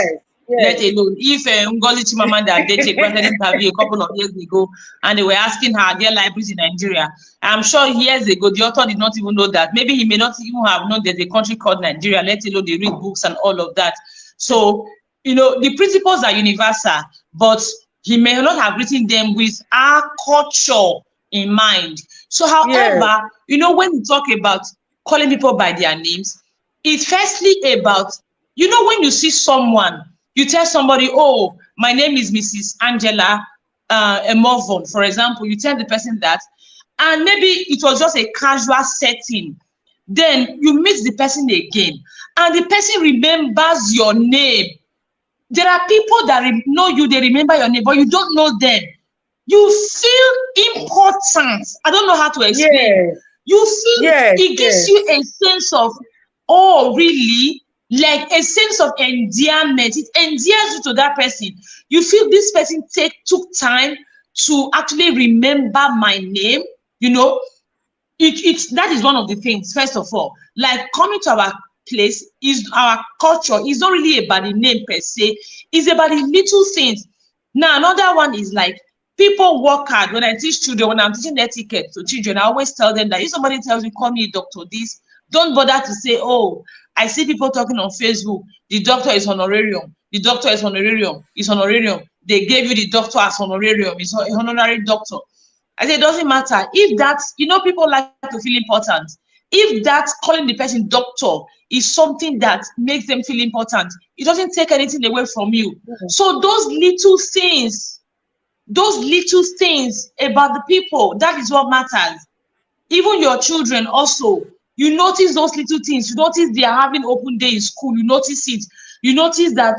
Let alone if Ngozi Chimamanda Adichie granted an interview a couple of years ago and they were asking her are there libraries in Nigeria. I'm sure years ago the author did not even know that. Maybe he may not even have known there's a country called Nigeria, let alone they read books and all of that. So, you know, the principles are universal, but he may not have written them with our culture in mind. So, however, you know, when we talk about calling people by their names, it's firstly about, you know, when you see someone, you tell somebody, oh, my name is Mrs. Angela Emovon, for example, you tell the person that, and maybe it was just a casual setting. Then you meet the person again, and the person remembers your name. There are people that know you, they remember your name, but you don't know them. You feel important. I don't know how to explain. You feel it gives you a sense of, oh, really? Like a sense of endearment. It endears you to that person. You feel this person took time to actually remember my name. You know, that is one of the things. First of all, like coming to our place is our culture. It's not really about the name per se. It's about the little things. Now another one is like people work hard. When I teach children, when I'm teaching etiquette to children, I always tell them that if somebody tells you, call me Dr. This, don't bother to say, oh, I see people talking on Facebook, the doctor is honorarium, the doctor is honorarium, it's honorarium. They gave you the doctor as honorarium, it's a honorary doctor. I say, it doesn't matter. If that's, you know, people like to feel important. If that's calling the person doctor is something that makes them feel important, it doesn't take anything away from you. So those little things about the people, that is what matters. Even your children also, you notice those little things. You notice they are having open day in school. You notice it. You notice that,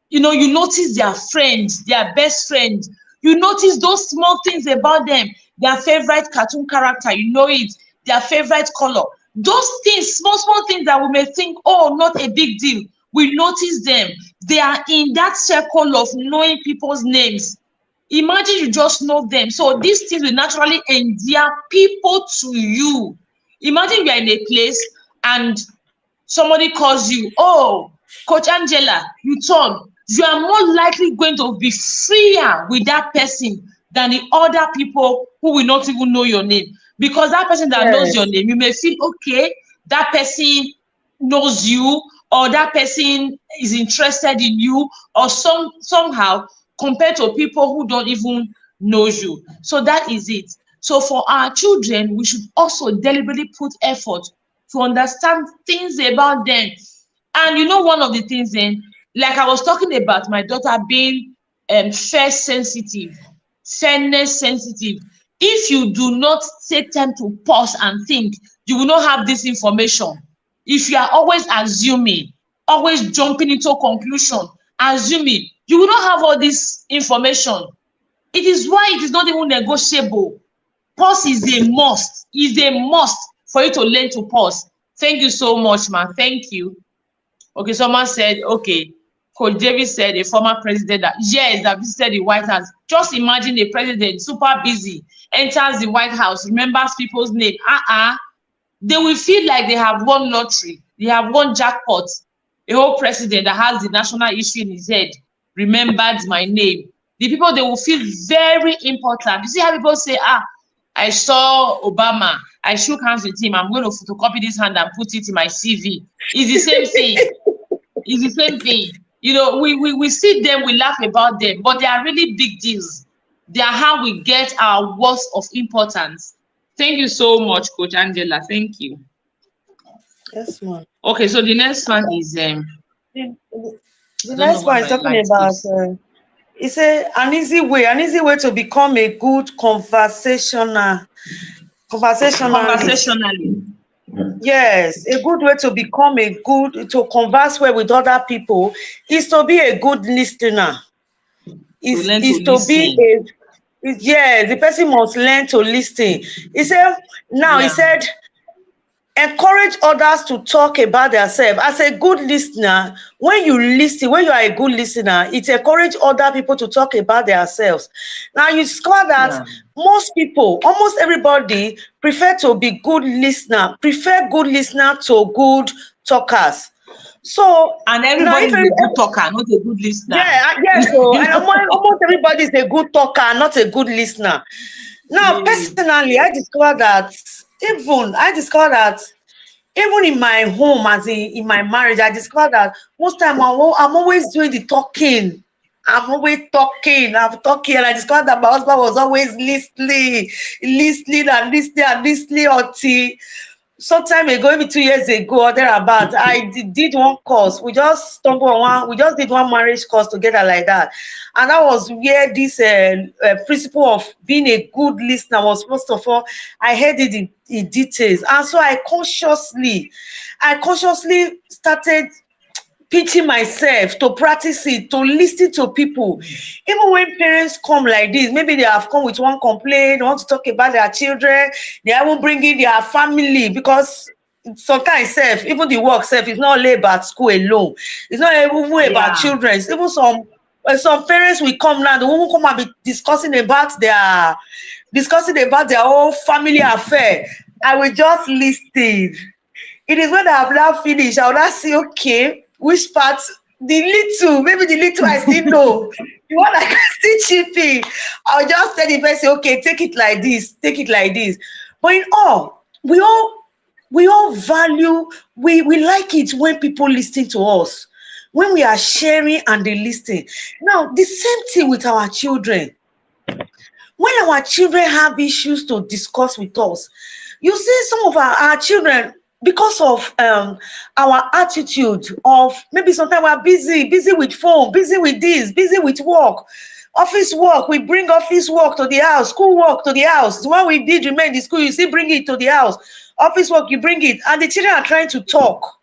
you know, you notice their friends, their best friends. You notice those small things about them. Their favorite cartoon character, you know it. Their favorite color. Those things, small things that we may think, oh, not a big deal. We notice them. They are in that circle of knowing people's names. Imagine you just know them. So these things will naturally endear people to you. Imagine you are in a place and somebody calls you, oh, Coach Angela, you turn. You are more likely going to be freer with that person than the other people who will not even know your name. Because that person that knows your name, you may feel, okay, that person knows you, or that person is interested in you, or somehow compared to people who don't even know you. So that is it. So for our children, we should also deliberately put effort to understand things about them. And you know, one of the things then, like I was talking about my daughter being fairness sensitive. If you do not take time to pause and think, you will not have this information. If you are always assuming, always jumping into conclusion, assuming, you will not have all this information. It is why it is not even negotiable. Pause is a must. Is a must for you to learn to pause. Thank you so much, man. Thank you. Okay, someone said, okay, Coach David said a former president that yes, that visited the White House. Just imagine a president super busy, enters the White House, remembers people's name. They will feel like they have won lottery, they have won jackpot. A whole president that has the national issue in his head remembered my name. The people, they will feel very important. You see how people say, I saw Obama, I shook hands with him, I'm going to photocopy this hand and put it in my CV. It's the same thing. It's the same thing. You know, we see them, we laugh about them, but they are really big deals. They are how we get our words of importance. Thank you so much, Coach Angela. Thank you. Yes, ma'am. Okay, so the next one is The next one is talking about it's an easy way to become a good conversationalist. conversationally. Yes, a good way to become to converse well with other people is to be a good listener. The person must learn to listen. He said, he said, encourage others to talk about themselves. As a good listener, when you listen, when you are a good listener, it encourages other people to talk about themselves. Now you discover that most people, almost everybody, prefer good listener to good talkers. So and everybody is a good talker, not a good listener. So and almost everybody is a good talker, not a good listener. Now, personally, I discovered that even in my home, as in my marriage, I discovered that most time I'm always doing the talking. I'm talking, and I discovered that my husband was always listening until some time ago, maybe 2 years ago or thereabout, I did one course. We just stumbled on one. We just did one marriage course together like that, and that was where this principle of being a good listener was. First of all, I heard it in details, and so I consciously started teaching myself to practice it, to listen to people. Even when parents come like this, maybe they have come with one complaint, they want to talk about their children, they won't bring in their family, because sometimes even the work is not only about school alone. It's not even about children. It's even some parents will come now, they won't come and be discussing about their whole family affair. I will just listen. It is when I have now finished, I will now say, okay, which part, maybe the little I still know. The one I can still chip in. I'll just tell the person, okay, take it like this. But in all, we all value, we like it when people listen to us, when we are sharing and they listen. Now, the same thing with our children. When our children have issues to discuss with us, you see some of our children, because of our attitude of maybe sometimes we're busy with phone, busy with this, busy with work, office work. We bring office work to the house, school work to the house. The one we did remain in school, you still bring it to the house. Office work, you bring it, and the children are trying to talk,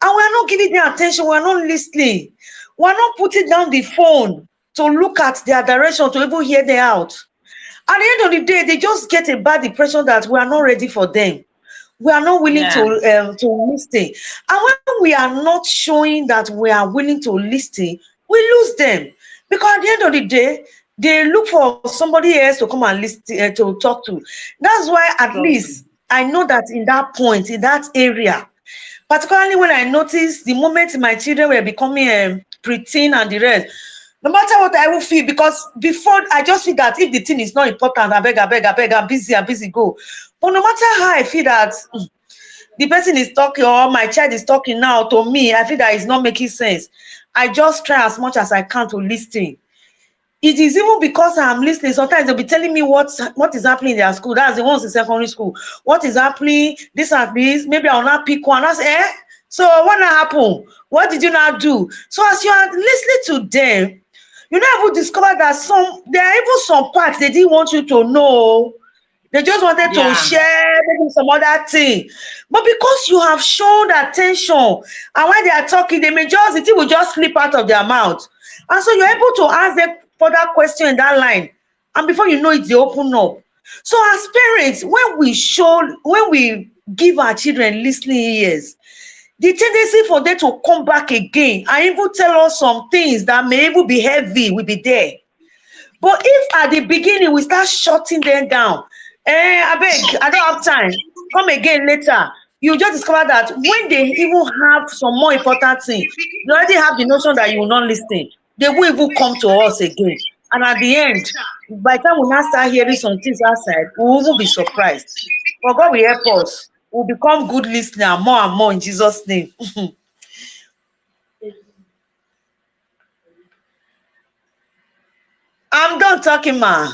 and we're not giving them attention. We're not listening. We're not putting down the phone to look at their direction, to even hear them out. At the end of the day, they just get a bad impression that we are not ready for them. We are not willing to listen. And when we are not showing that we are willing to listen, we lose them. Because at the end of the day, they look for somebody else to come and listen, to talk to. That's why at least I know that in that point, in that area, particularly when I noticed the moment my children were becoming preteen and the rest, no matter what I will feel, because before I just feel that if the thing is not important, I beg, I'm busy, go. But no matter how I feel that the person is talking or my child is talking now to me, I feel that it's not making sense. I just try as much as I can to listen. It is even because I'm listening. Sometimes they'll be telling me what is happening in their school. That's the ones in secondary school. What is happening? This and this. Maybe I'll not pick one. I say, so what happened? What did you not do? So as you are listening to them, You now even discover that there are even some parts they didn't want you to know. They just wanted to share maybe some other thing. But because you have shown attention, and when they are talking, the thing will just slip out of their mouth. And so you're able to ask them further question in that line. And before you know it, they open up. So as parents, when we give our children listening ears, the tendency for them to come back again and even tell us some things that may even be heavy will be there. But if at the beginning we start shutting them down, I beg, I don't have time, come again later, you just discover that when they even have some more important thing, you already have the notion that you will not listen. They will even come to us again. And at the end, by the time we now start hearing some things outside, we will even be surprised. But God will help us. We'll become good listeners more and more in Jesus' name. I'm done talking, ma.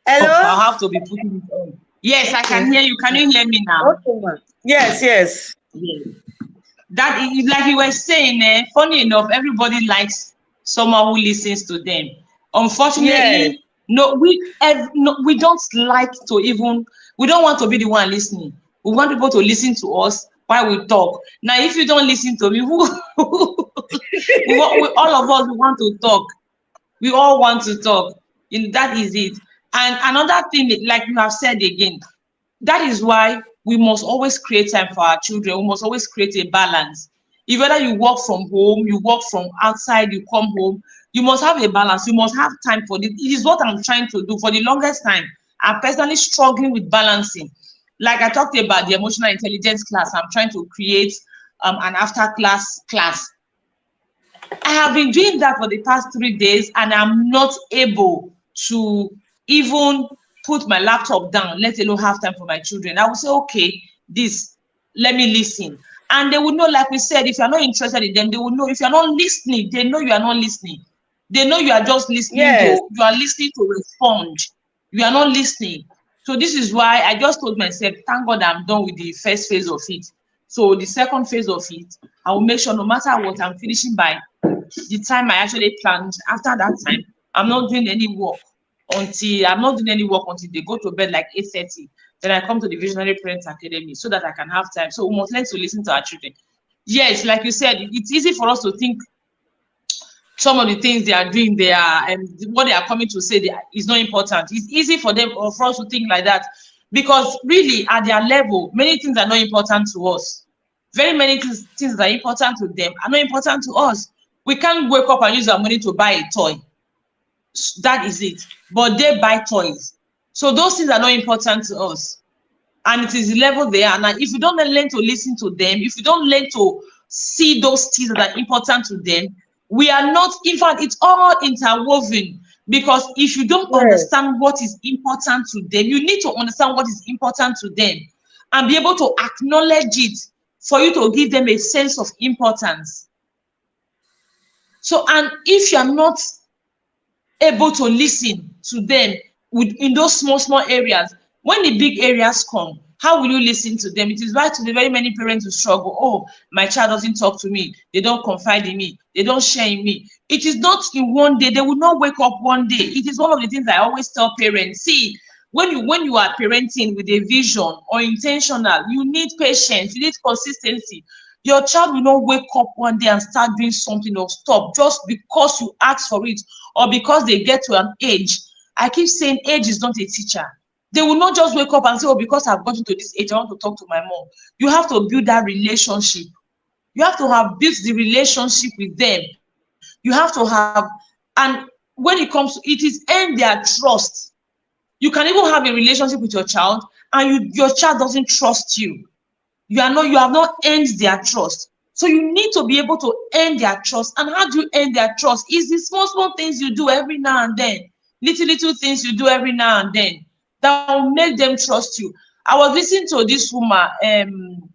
Hello? I'll have to be putting it on. Yes, I can hear you. Can you hear me now? Okay, ma. Yes. Yeah. That is, like you were saying, funny enough, everybody likes someone who listens to them. Unfortunately, we don't like to even, we don't want to be the one listening. We want people to listen to us while we talk. Now, if you don't listen to me, all of us want to talk. We all want to talk. That is it. And another thing, like you have said again, that is why we must always create time for our children. We must always create a balance. If whether you work from home, you work from outside, you come home, you must have a balance. You must have time for this. It is what I'm trying to do for the longest time. I'm personally struggling with balancing. Like I talked about the emotional intelligence class, I'm trying to create an after class. I have been doing that for the past 3 days, and I'm not able to even put my laptop down, let alone have time for my children. I will say, okay, let me listen. And they will know, like we said, if you're not interested in them, they will know. If you're not listening, they know you are not listening. They know you are just listening you are listening to respond. You are not listening. So this is why I just told myself, thank God I'm done with the first phase of it. So the second phase of it, I will make sure no matter what, I'm finishing by the time I actually planned. After that time, I'm not doing any work until they go to bed like 8:30. Then I come to the Visionary Parents Academy so that I can have time. So we must learn to listen to our children. Yes, like you said, it's easy for us to think some of the things they are doing there and what they are coming to say is not important. It's easy for them or for us to think like that because really at their level, many things are not important to us. Very many things that are important to them are not important to us. We can't wake up and use our money to buy a toy. That is it. But they buy toys. So those things are not important to us. And it is the level they are. Now, if you don't learn to listen to them, if you don't learn to see those things that are important to them, we are not, in fact, it's all interwoven. Because if you don't understand what is important to them, you need to understand what is important to them and be able to acknowledge it for you to give them a sense of importance. So, and if you're not able to listen to them in those small areas, when the big areas come, how will you listen to them? It is right to the very many parents who struggle. Oh, my child doesn't talk to me. They don't confide in me. They don't share in me. It is not in one day. They will not wake up one day. It is one of the things I always tell parents. See, when you are parenting with a vision or intentional, you need patience. You need consistency. Your child will not wake up one day and start doing something or stop just because you ask for it or because they get to an age. I keep saying age is not a teacher. They will not just wake up and say, oh, because I've gotten to this age, I want to talk to my mom. You have to build that relationship. You have to have built the relationship with them. You have to have, and when it comes to it, is earn their trust. You can even have a relationship with your child and your child doesn't trust you. You have not earned their trust. So you need to be able to earn their trust. And how do you earn their trust? It's the small things you do every now and then. Little things you do every now and then that will make them trust you. I was listening to this woman,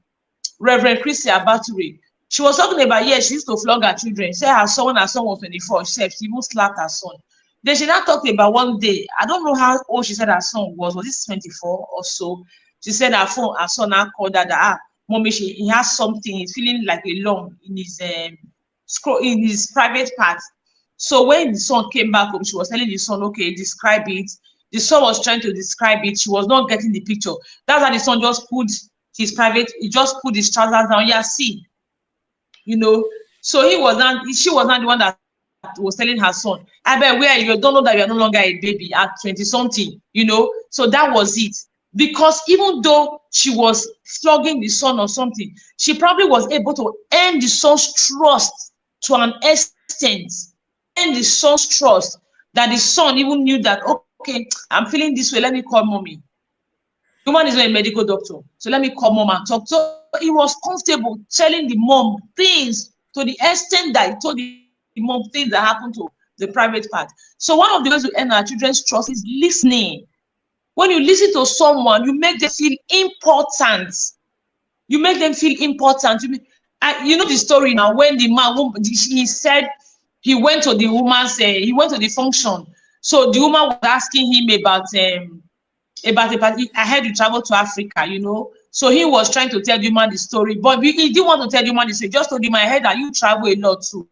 Reverend Christy Abaturi. She was talking about, she used to flog her children. She said her son was 24. She even slapped her son. Then she now talked about one day, I don't know how old she said her son was this 24 or so? She said her son now called her that, mommy, he has something, he's feeling like a lump in his scroll in his private part. So when the son came back home, she was telling the son, okay, describe it. The son was trying to describe it. She was not getting the picture. That's how the son just put his private, he just put his trousers down. Yeah, see, you know. So she was not the one that was telling her son, I bet where you don't know that you are no longer a baby at 20 something, you know. So that was it. Because even though she was flogging the son or something, she probably was able to earn the son's trust to an extent, earn the son's trust that the son even knew that, okay, I'm feeling this way, let me call mommy. The woman is not a medical doctor, so let me call mom and talk. So he was comfortable telling the mom things to the extent that he told the mom things that happened to the private part. So one of the ways to earn our children's trust is listening. When you listen to someone, you make them feel important. You make them feel important. You know the story now. When the man, he said he went to the woman's, he went to the function. So the woman was asking him about a party. I heard you travel to Africa, you know. So he was trying to tell the woman the story, but he didn't want to tell the woman the story. Just told him, I heard that you travel a lot too.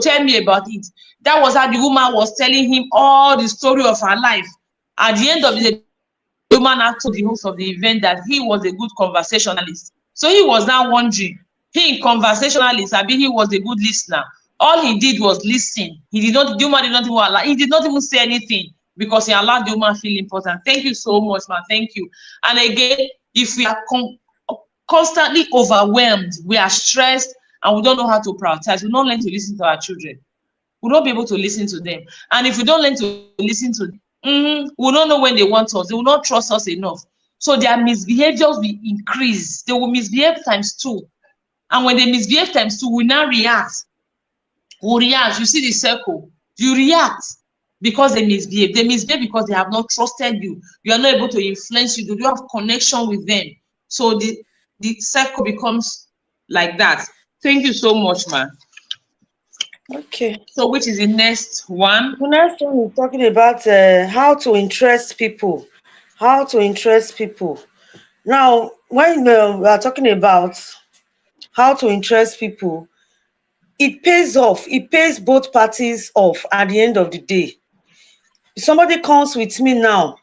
Tell me about it. That was how the woman was telling him all the story of her life. At the end of the day, the woman had told the host of the event that he was a good conversationalist. So he was now wondering, he conversationalist, I mean, he was a good listener. All he did was listen. The woman did not even allow, he did not even say anything because he allowed the woman feel important. Thank you so much, man. Thank you. And again, if we are constantly overwhelmed, we are stressed, and we don't know how to prioritize, we don't learn to listen to our children. We'll not be able to listen to them. And if we don't learn to listen to them, we don't know when they want us. They will not trust us enough. So their misbehaviors will increase. They will misbehave times 2. And when they misbehave times 2, we now react. We react. You see the circle. You react because they misbehave. They misbehave because they have not trusted you. You are not able to influence you. You don't have connection with them. So the circle becomes like that. Thank you so much, man. Okay. So which is the next one? The next one is talking about how to interest people. How to interest people. Now, when we are talking about how to interest people, it pays off. It pays both parties off at the end of the day. If somebody comes with me now,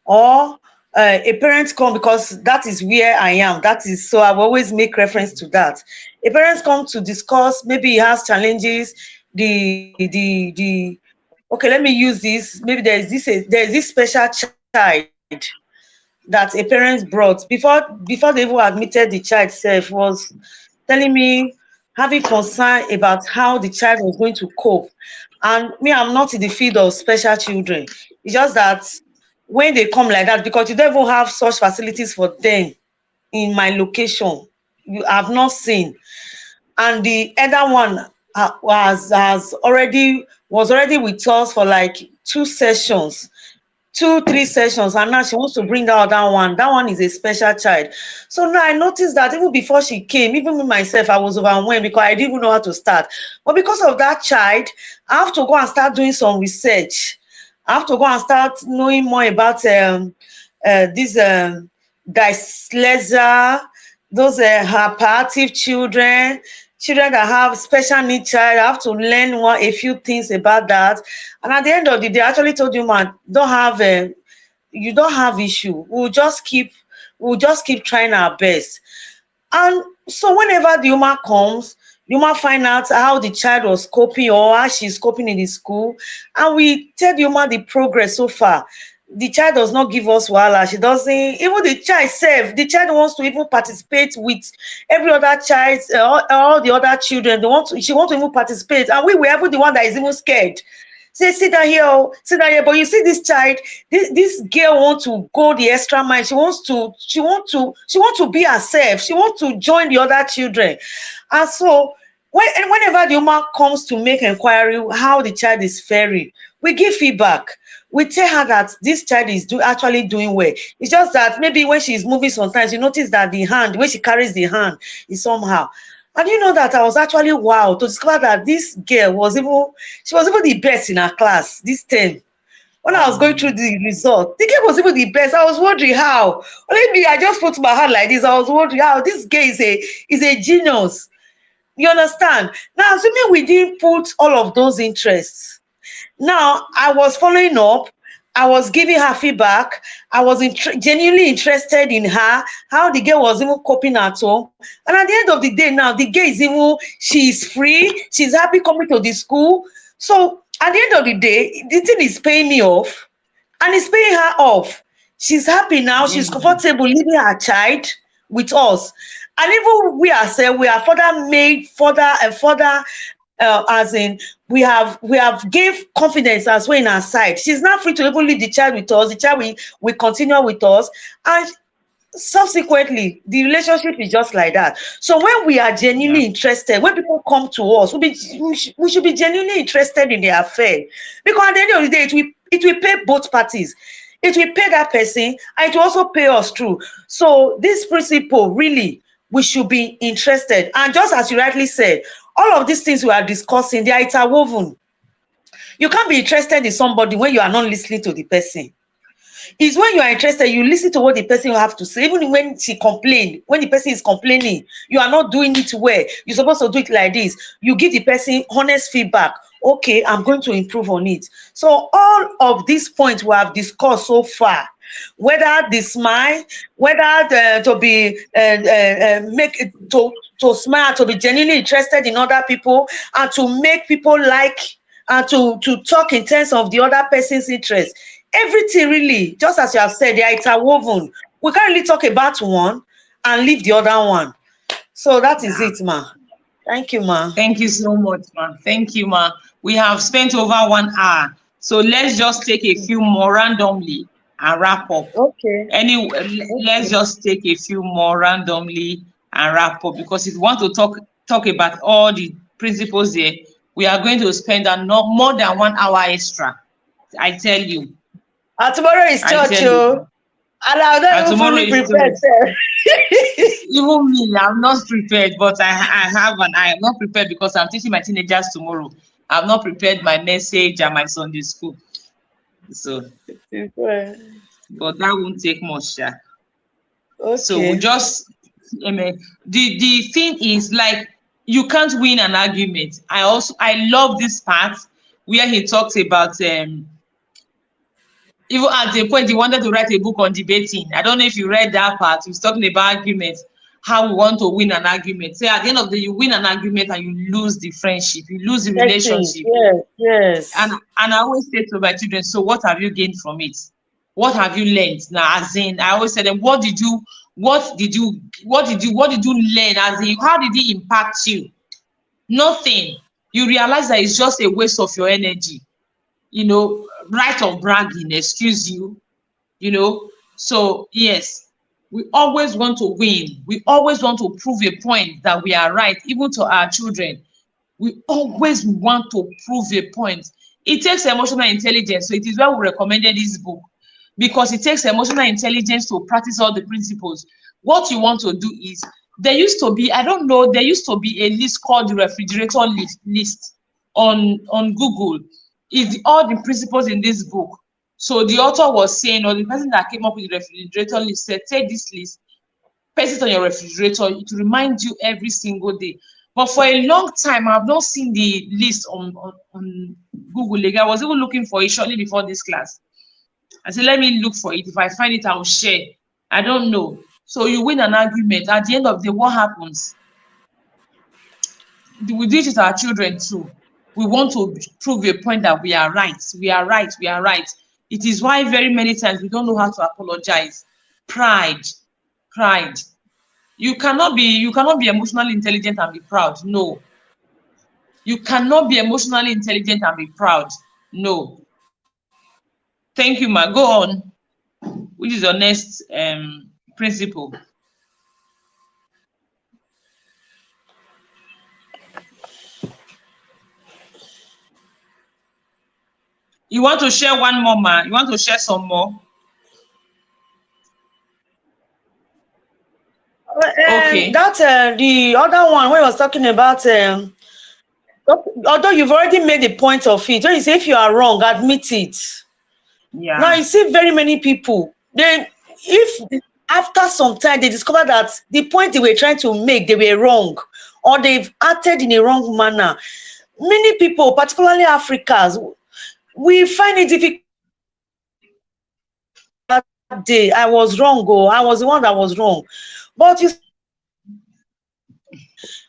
or a parent come, because that is where I am. That is, so I will always make reference to that. A parent come to discuss, maybe he has challenges, okay, let me use this. Maybe there's this special child that a parent brought before they even admitted the child self, was telling me, having concern about how the child was going to cope. And me, I'm not in the field of special children. It's just that when they come like that, because you don't even have such facilities for them in my location, you have not seen. And the other one was already with us for like 3 sessions, and now she wants to bring out that one. That one is a special child. So now I noticed that even before she came, even with myself, I was overwhelmed because I didn't even know how to start. But because of that child, I have to go and start doing some research. I have to go and start knowing more about this dyslexia, those hyperactive children that have special needs child. I have to learn a few things about that. And at the end of the day, I actually told you, man, you don't have issue. We'll just keep trying our best. And so whenever the woman comes, you might find out how the child was coping or how she's coping in the school. And we tell you the progress so far. The child does not give us wahala. She doesn't, even the child self, the child wants to even participate with every other child, all the other children. She wants to even participate. And we were even the one that is even scared. Say, sit down here. But you see this child, this girl wants to go the extra mile. She wants to be herself. She wants to join the other children. And so whenever the woman comes to make inquiry how the child is faring, we give feedback. We tell her that this child is actually doing well. It's just that maybe when she's moving sometimes, you notice that the hand, when she carries the hand, is somehow. And you know that I was actually wow to discover that this girl was even the best in her class this term. When I was going through the result, the girl was even the best. I was wondering how. Only me, I just put my hand like this. I was wondering how this girl is a genius. You understand? Now, assuming we didn't put all of those interests, now I was following up, I was giving her feedback, I was genuinely interested in her, how the girl was even coping at home. And at the end of the day, now the girl is even, she's free, she's happy coming to the school. So at the end of the day, the thing is paying me off and it's paying her off. She's happy now, she's comfortable leaving her child with us. And even we ourselves, we are further made further and further, as in we have gave confidence as well in our side. She's now free to even leave the child with us. The child will continue with us, and subsequently the relationship is just like that. So when we are genuinely interested, when people come to us, we should be genuinely interested in the affair, because at the end of the day, it will pay both parties. It will pay that person and it will also pay us through. So this principle, really, we should be interested. And just as you rightly said, all of these things we are discussing, they are interwoven. You can't be interested in somebody when you are not listening to the person. It's when you are interested, you listen to what the person will have to say. Even when she complains, when the person is complaining, you are not doing it well. You're supposed to do it like this. You give the person honest feedback. Okay, I'm going to improve on it. So all of these points we have discussed so far, whether the smile, whether to be make it to smile, to be genuinely interested in other people, and to make people like, and to talk in terms of the other person's interest. Everything really, just as you have said, they are interwoven. We can't really talk about one and leave the other one. So that is it, ma. Thank you, ma. Thank you so much, ma. Thank you, ma. We have spent over 1 hour. So let's just take a few more randomly and wrap up. Okay. Let's just take a few more randomly and wrap up, because if you want to talk about all the principles here, we are going to spend more than 1 hour extra. I tell you. Tomorrow is church, and I'm not even fully prepared. Even me, I'm not prepared, but I am not prepared because I'm teaching my teenagers tomorrow. I've not prepared my message and my Sunday school. So, but that won't take much. Yeah. Okay. So we just, the thing is, like, you can't win an argument. I love this part where he talks about even at the point he wanted to write a book on debating. I don't know if you read that part. He's talking about arguments, how we want to win an argument. Say at the end of the day, you win an argument and you lose the friendship, you lose the relationship. Yes. And I always say to my children, so what have you gained from it? What have you learned? Now, as in, I always say them, what did you learn? As in, how did it impact you? Nothing. You realize that it's just a waste of your energy. Right of bragging, excuse you, So yes, we always want to win. We always want to prove a point that we are right, even to our children. We always want to prove a point. It takes emotional intelligence. So it is why we recommended this book, because it takes emotional intelligence to practice all the principles. What you want to do is, there used to be a list called the refrigerator list on Google. Is all the principles in this book. So the author was saying, or the person that came up with the refrigerator list said, take this list, paste it on your refrigerator. It will remind you every single day. But for a long time, I've not seen the list on Google. Like, I was even looking for it shortly before this class. I said, let me look for it. If I find it, I'll share. I don't know. So you win an argument. At the end of the day, what happens? We do it with our children too. We want to prove a point that we are right. We are right. We are right. It is why very many times we don't know how to apologize. Pride. You cannot be emotionally intelligent and be proud. No. You cannot be emotionally intelligent and be proud. No. Thank you, ma. Go on. Which is your next principle? You want to share one more, ma? You want to share some more? Okay. That's the other one where I was talking about. Although you've already made a point of it, when you say if you are wrong, admit it. Yeah. Now you see very many people. Then, if after some time they discover that the point they were trying to make, they were wrong, or they've acted in a wrong manner. Many people, particularly Africans, we find it difficult. That day I was wrong, I was the one that was wrong. But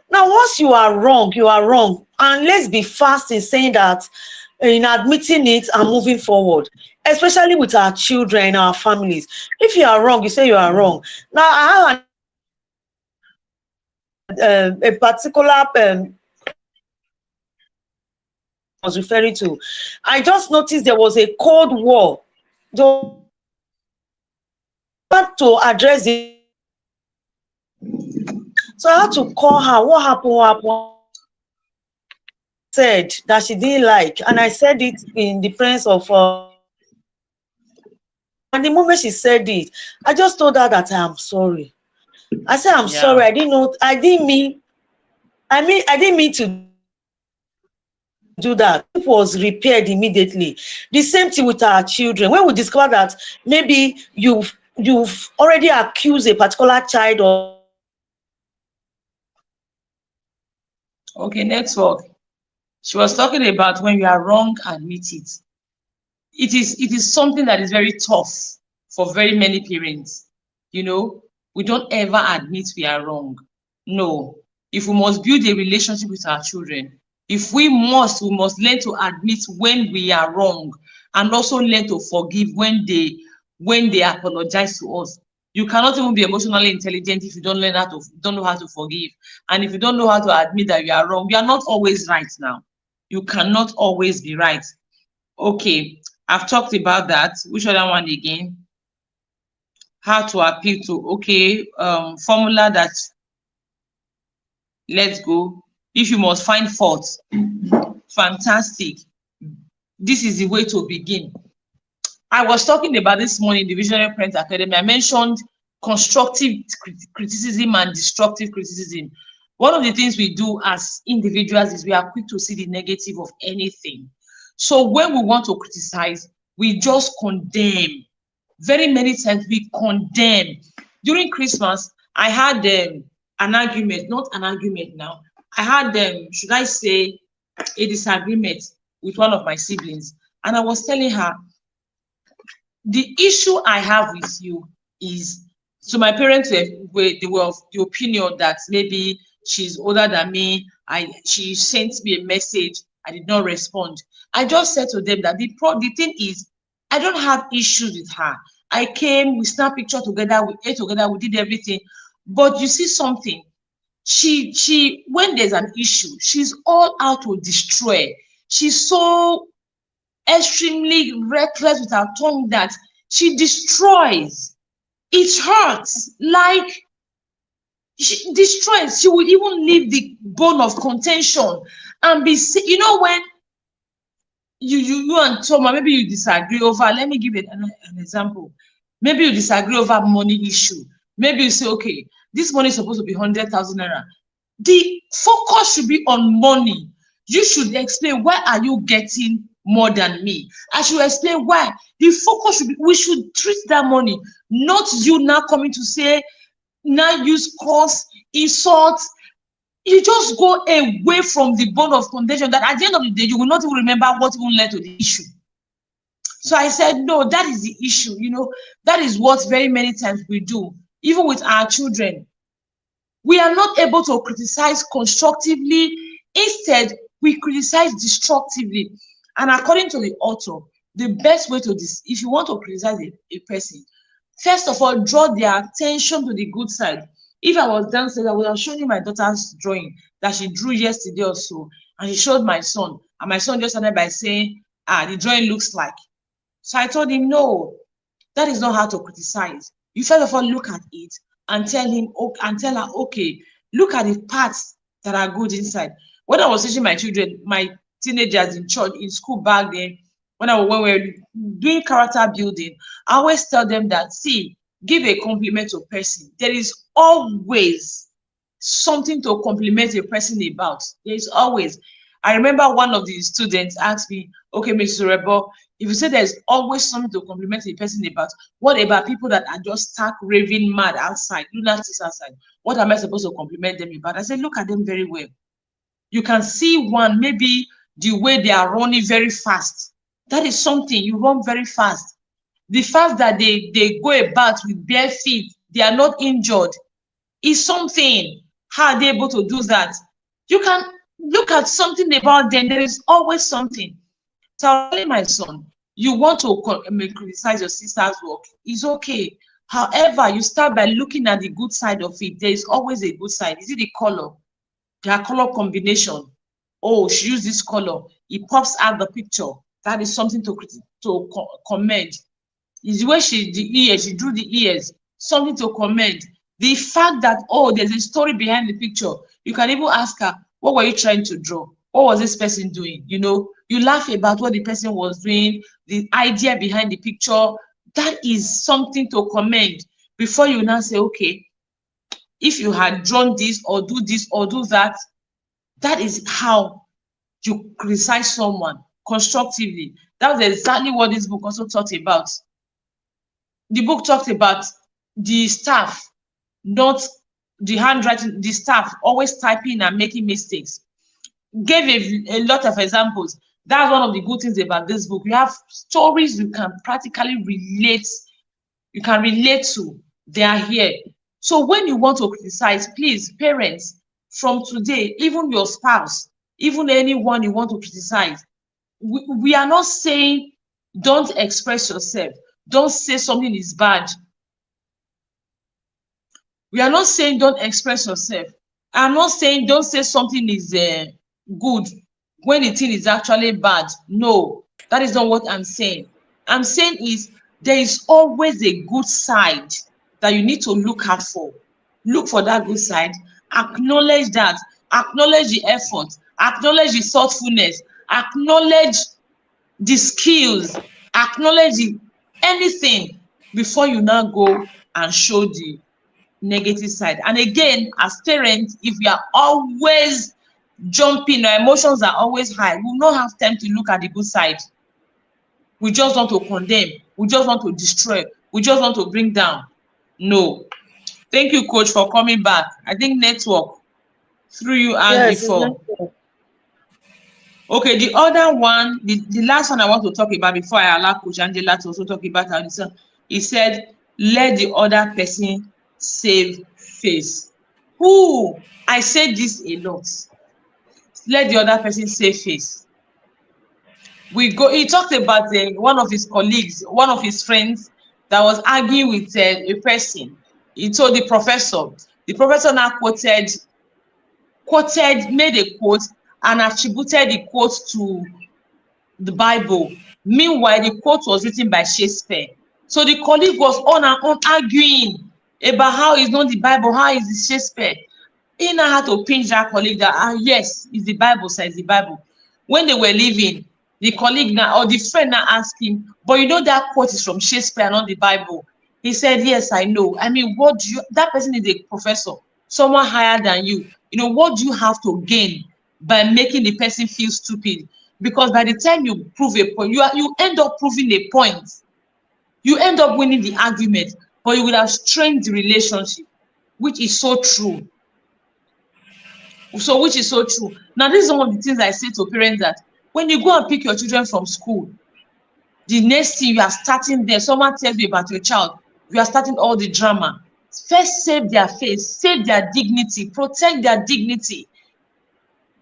now once you are wrong, and let's be fast in saying that, in admitting it and moving forward, especially with our children, our families. If you are wrong, you say you are wrong. Now I have a particular I was referring to. I just noticed there was a Cold War. So I had to address it. So I had to call her. What happened? Said that she didn't like, and I said it in the presence of and the moment she said it, I just told her that I am sorry. I said I'm sorry. I didn't mean to do that. It was repaired immediately. The same thing with our children. When we discover that maybe you've already accused a particular child of network. She was talking about when you are wrong, admit it. It is something that is very tough for very many parents. You know, we don't ever admit we are wrong. No. If we must build a relationship with our children, if we must learn to admit when we are wrong, and also learn to forgive when they apologize to us. You cannot even be emotionally intelligent if you don't know how to forgive. And if you don't know how to admit that you are wrong, you are not always right now. You cannot always be right. Okay, I've talked about that. Which other one again? How to appeal to, formula that, let's go. If you must find faults, fantastic. This is the way to begin. I was talking about this morning in the Visionary Parents Academy. I mentioned constructive criticism and destructive criticism. One of the things we do as individuals is we are quick to see the negative of anything. So when we want to criticize, we just condemn. Very many times we condemn. During Christmas, I had an argument, not an argument now. I had, should I say, a disagreement with one of my siblings. And I was telling her, the issue I have with you is, so my parents were of the opinion that maybe she's older than me. She sent me a message. I did not respond. I just said to them that the thing is, I don't have issues with her. I came, we snapped picture together, we ate together, we did everything. But you see something, she when there's an issue, she's all out to destroy. She's so extremely reckless with her tongue that she destroys. It hurts. Like, she destroys. She will even leave the bone of contention and be, you know, when you and Toma, maybe you disagree over, let me give it an example. Maybe you disagree over money issue. Maybe you say, okay, this money is supposed to be 100,000 naira. The focus should be on money. You should explain, why are you getting more than me? I should explain why. The focus should be, we should treat that money, not you now coming to say, now use curse, insult. You just go away from the bone of contention that at the end of the day, you will not even remember what even led to the issue. So I said, no, that is the issue. You know, that is what very many times we do, even with our children. We are not able to criticize constructively. Instead, we criticize destructively. And according to the author, the best way to this, if you want to criticize a person, first of all, draw their attention to the good side. If I was downstairs, I would have shown you my daughter's drawing that she drew yesterday or so, and she showed my son. And my son just started by saying, the drawing looks like. So I told him, no, that is not how to criticize. You first of all look at it and tell him, and tell her, okay, look at the parts that are good inside. When I was teaching my children, my teenagers in church, in school back then, when we were doing character building, I always tell them that, see, give a compliment to a person. There is always something to compliment a person about. There is always. I remember one of the students asked me, okay, Mrs. Rebo, If you say there's always something to compliment a person about, what about people that are just stark raving mad outside, lunatics outside? What am I supposed to compliment them about? I said, look at them very well. You can see one, maybe the way they are running very fast. That is something. You run very fast. The fact that they go about with bare feet, they are not injured, is something. How are they able to do that? You can look at something about them. There is always something. So, my son, you want to criticize your sister's work, it's okay. However, you start by looking at the good side of it. There is always a good side. Is it the color? Their color combination. Oh, she used this color. It pops out the picture. That is something to commend. Is the way she drew the ears, something to commend. The fact that, oh, there's a story behind the picture. You can even ask her, what were you trying to draw? What was this person doing? You know, you laugh about what the person was doing, the idea behind the picture. That is something to commend before you now say, okay, if you had drawn this or do that, that is how you criticize someone constructively. That was exactly what this book also talked about. The book talked about the staff, not the handwriting, the staff always typing and making mistakes. Gave a lot of examples. That's one of the good things about this book. You have stories you can practically relate, you can relate to. They are here. So when you want to criticize, please, parents, from today, even your spouse, even anyone you want to criticize, we are not saying don't express yourself. Don't say something is bad. We are not saying don't express yourself. I'm not saying don't say something is good when the thing is actually bad. No, that is not what I'm saying. I'm saying is there is always a good side that you need to look out for. Look for that good side. Acknowledge that. Acknowledge the effort. Acknowledge the thoughtfulness. Acknowledge the skills. Acknowledge anything before you now go and show the negative side. And again, as parents, if we are always jumping, our emotions are always high, we will not have time to look at the good side. We just want to condemn. We just want to destroy. We just want to bring down. No. Thank you, Coach, for coming back. I think network threw you out Yes, before. Okay, the other one, the last one I want to talk about before I allow Coach Angela to also talk about her answer, he said, let the other person save face. Who? I said this a lot. Let the other person save face. He talked about one of his colleagues, one of his friends that was arguing with a person. He told the professor now made a quote and attributed the quote to the Bible. Meanwhile, the quote was written by Shakespeare. So the colleague was on and on arguing about how it's not the Bible, how is it Shakespeare. He now had to pinch that colleague that, yes, it's the Bible, says the Bible. When they were leaving, the colleague now, or the friend now asked him, but you know that quote is from Shakespeare, not the Bible. He said, yes, I know. I mean, that person is a professor, someone higher than you. You know, what do you have to gain by making the person feel stupid? Because by the time you prove a point, you end up proving a point. You end up winning the argument, but you will have strained the relationship, which is so true. So, which is so true. Now, this is one of the things I say to parents, that when you go and pick your children from school, the next thing you are starting there, someone tells you about your child, you are starting all the drama. First, save their face, save their dignity, protect their dignity.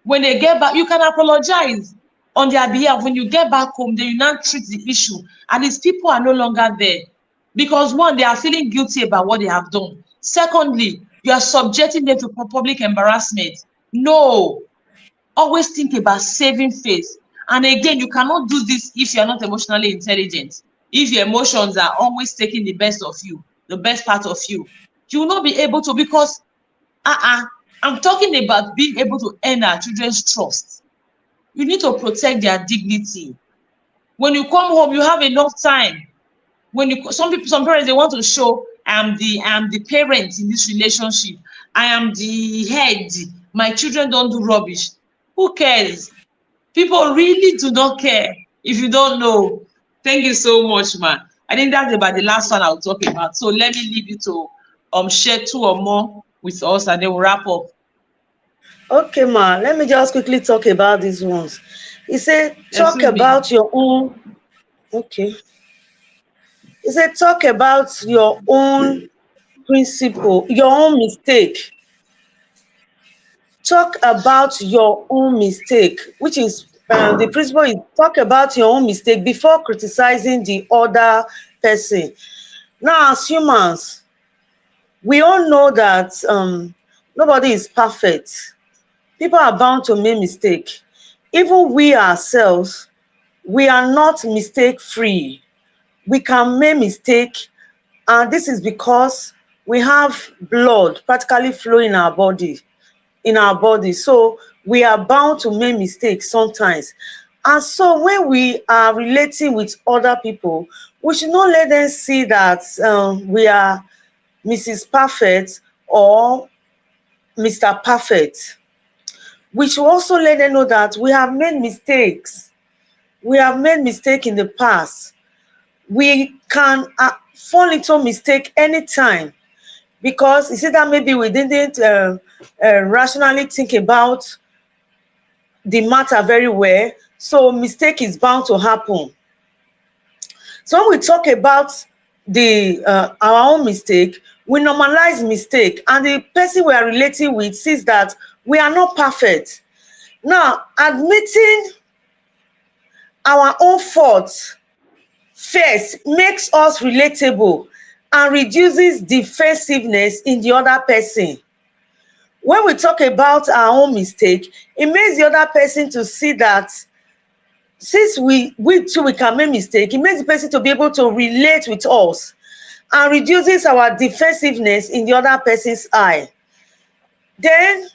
When they get back, you can apologize on their behalf. When you get back home, then you now treat the issue. And these people are no longer there. Because one, they are feeling guilty about what they have done. Secondly, you are subjecting them to public embarrassment. No. Always think about saving face. And again, you cannot do this if you are not emotionally intelligent. If your emotions are always taking the best of you, the best part of you, you will not be able to, because I'm talking about being able to earn our children's trust. You need to protect their dignity. When you come home, you have enough time. Some parents, they want to show, I am the parent in this relationship. I am the head. My children don't do rubbish. Who cares? People really do not care if you don't know. Thank you so much, ma. I think that's about the last one I'll talk about. So let me leave you to share 2 or more with us, and then we'll wrap up. Okay, ma. Let me just quickly talk about these ones. He said, talk Excuse me. about your own. Okay. He said, talk about your own principle, your own mistake. Talk about your own mistake, which is the principle is talk about your own mistake before criticizing the other person. Now, as humans, we all know that nobody is perfect. People are bound to make mistakes. Even we ourselves, we are not mistake-free. We can make mistakes, and this is because we have blood practically flowing in our body. So we are bound to make mistakes sometimes. And so when we are relating with other people, we should not let them see that we are Mrs. Perfect or Mr. Perfect. We should also let them know that we have made mistakes. We have made mistakes in the past. We can fall into mistake anytime, because you see that maybe we didn't rationally think about the matter very well, so mistake is bound to happen. So when we talk about our own mistake, we normalize mistake, and the person we are relating with sees that we are not perfect. Now, admitting our own faults first makes us relatable and reduces defensiveness in the other person. When we talk about our own mistake, it makes the other person to see that since we too we can make mistake, it makes the person to be able to relate with us and reduces our defensiveness in the other person's eye. Then,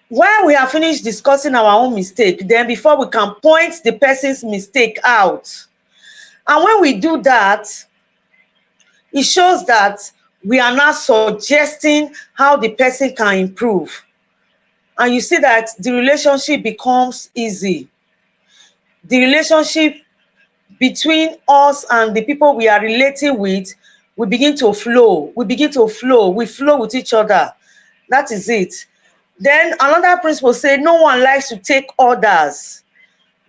when we have finished discussing our own mistake, then before we can point the person's mistake out. And when we do that, it shows that we are not suggesting how the person can improve. And you see that the relationship becomes easy. The relationship between us and the people we are relating with, we begin to flow. We flow with each other. That is it. Then another principle says no one likes to take orders.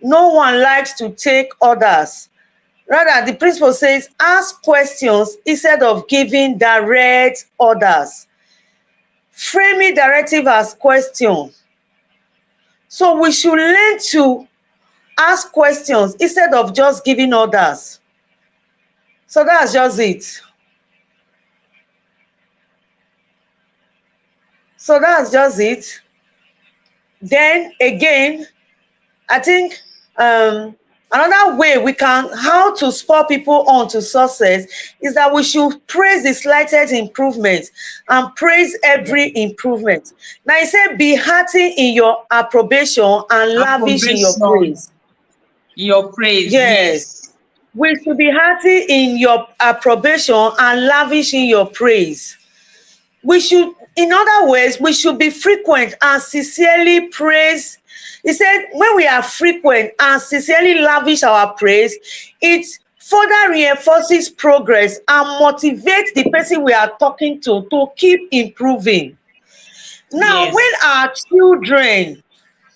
No one likes to take orders. Rather, the principle says ask questions instead of giving direct orders. Framing directive as question. So we should learn to ask questions instead of just giving orders. So that's just it. So that's just it. Then again, I think another way we can, how to spur people on to success is that we should praise the slightest improvement and praise every improvement. Now he said, be hearty in your approbation and lavish in your praise. Your praise, yes. We should be hearty in your approbation and lavish in your praise. We should, in other words, we should be frequent and sincerely praise. He said, when we are frequent and sincerely lavish our praise, it further reinforces progress and motivates the person we are talking to keep improving. Now, Yes. when our children,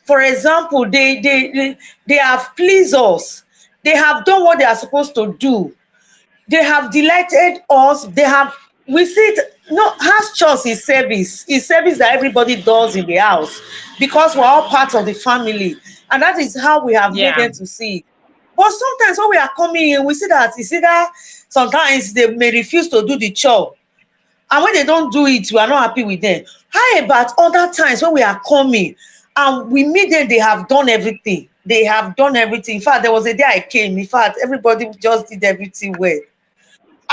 for example, they have pleased us, they have done what they are supposed to do, they have delighted us, we see it. No, house chores is service. It's service that everybody does in the house because we're all part of the family. And that is how we have made them to see it. But sometimes when we are coming in, we see that sometimes they may refuse to do the chore. And when they don't do it, we are not happy with them. How about other times when we are coming and we meet them, they have done everything. They have done everything. In fact, there was a day I came. In fact, everybody just did everything well.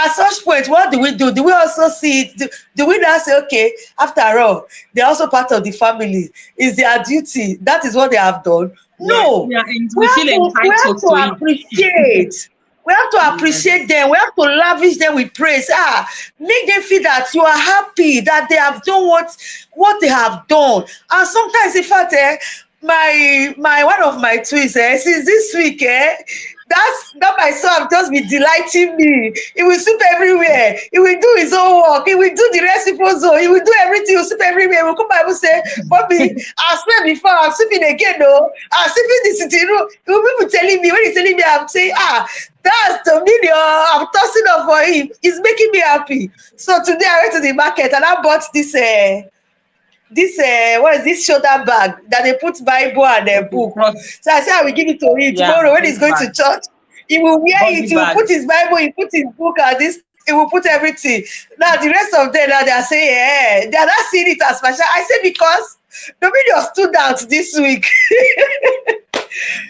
At such point, what do we do? Do we also see it? Do we now say, okay, after all, they're also part of the family? Is their duty? That is what they have done? No. We feel entitled to appreciate. We have to appreciate them. We have to lavish them with praise. Make them feel that you are happy that they have done what they have done. And sometimes, in fact, my one of my twins, since this week, that my son just be delighting me. He will sleep everywhere. He will do his own work. He will do the rest people's own. He will do everything. He will sleep everywhere. He will come back and say, Bobby, I slept before. I'm sleeping again, no. I'm sleeping in the sitting room. He will be telling me, when he's telling me, I'm saying, that's the video. I'm tossing up for him. It's making me happy. So today I went to the market and I bought this what is this shoulder bag that they put Bible and a book. So I said I will give it to him tomorrow when he's going to church. He will wear it. He will put his Bible. He put his book and this. He will put everything. Now the rest of them, now they are saying, they are not seeing it as special. I say because the video stood out this week.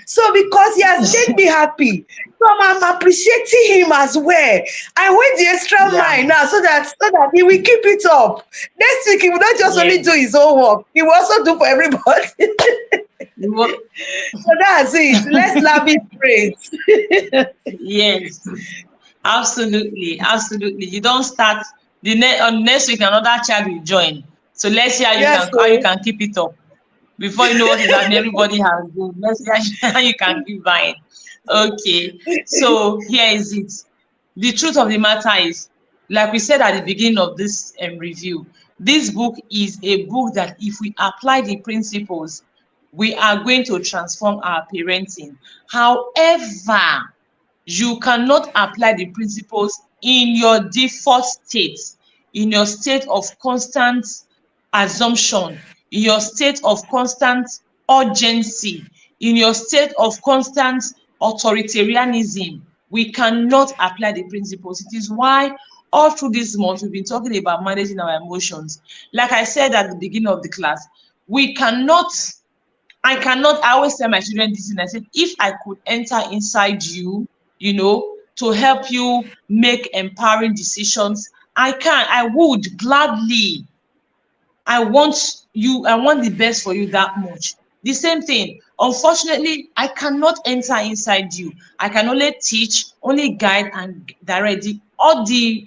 So because he has made me happy, so I'm appreciating him as well. I went the extra mile now so that he will keep it up. Next week he will not just only do his own work, he will also do for everybody. So that's it. Let's love his praise. Yes, absolutely. You don't start next week another child will join. So let's see how you can keep it up. Before you know what is happening, everybody has gone. Let's see how you can keep buying. Okay, so here is it. The truth of the matter is, like we said at the beginning of this review, this book is a book that if we apply the principles, we are going to transform our parenting. However, you cannot apply the principles in your default state, in your state of constant assumption, in your state of constant urgency, in your state of constant authoritarianism. We cannot apply the principles. It is why all through this month we've been talking about managing our emotions. Like I said at the beginning of the class, I always tell my children this, and I said, if I could enter inside you, to help you make empowering decisions, I would gladly. I want the best for you that much. The same thing. Unfortunately, I cannot enter inside you. I can only teach, only guide and direct. The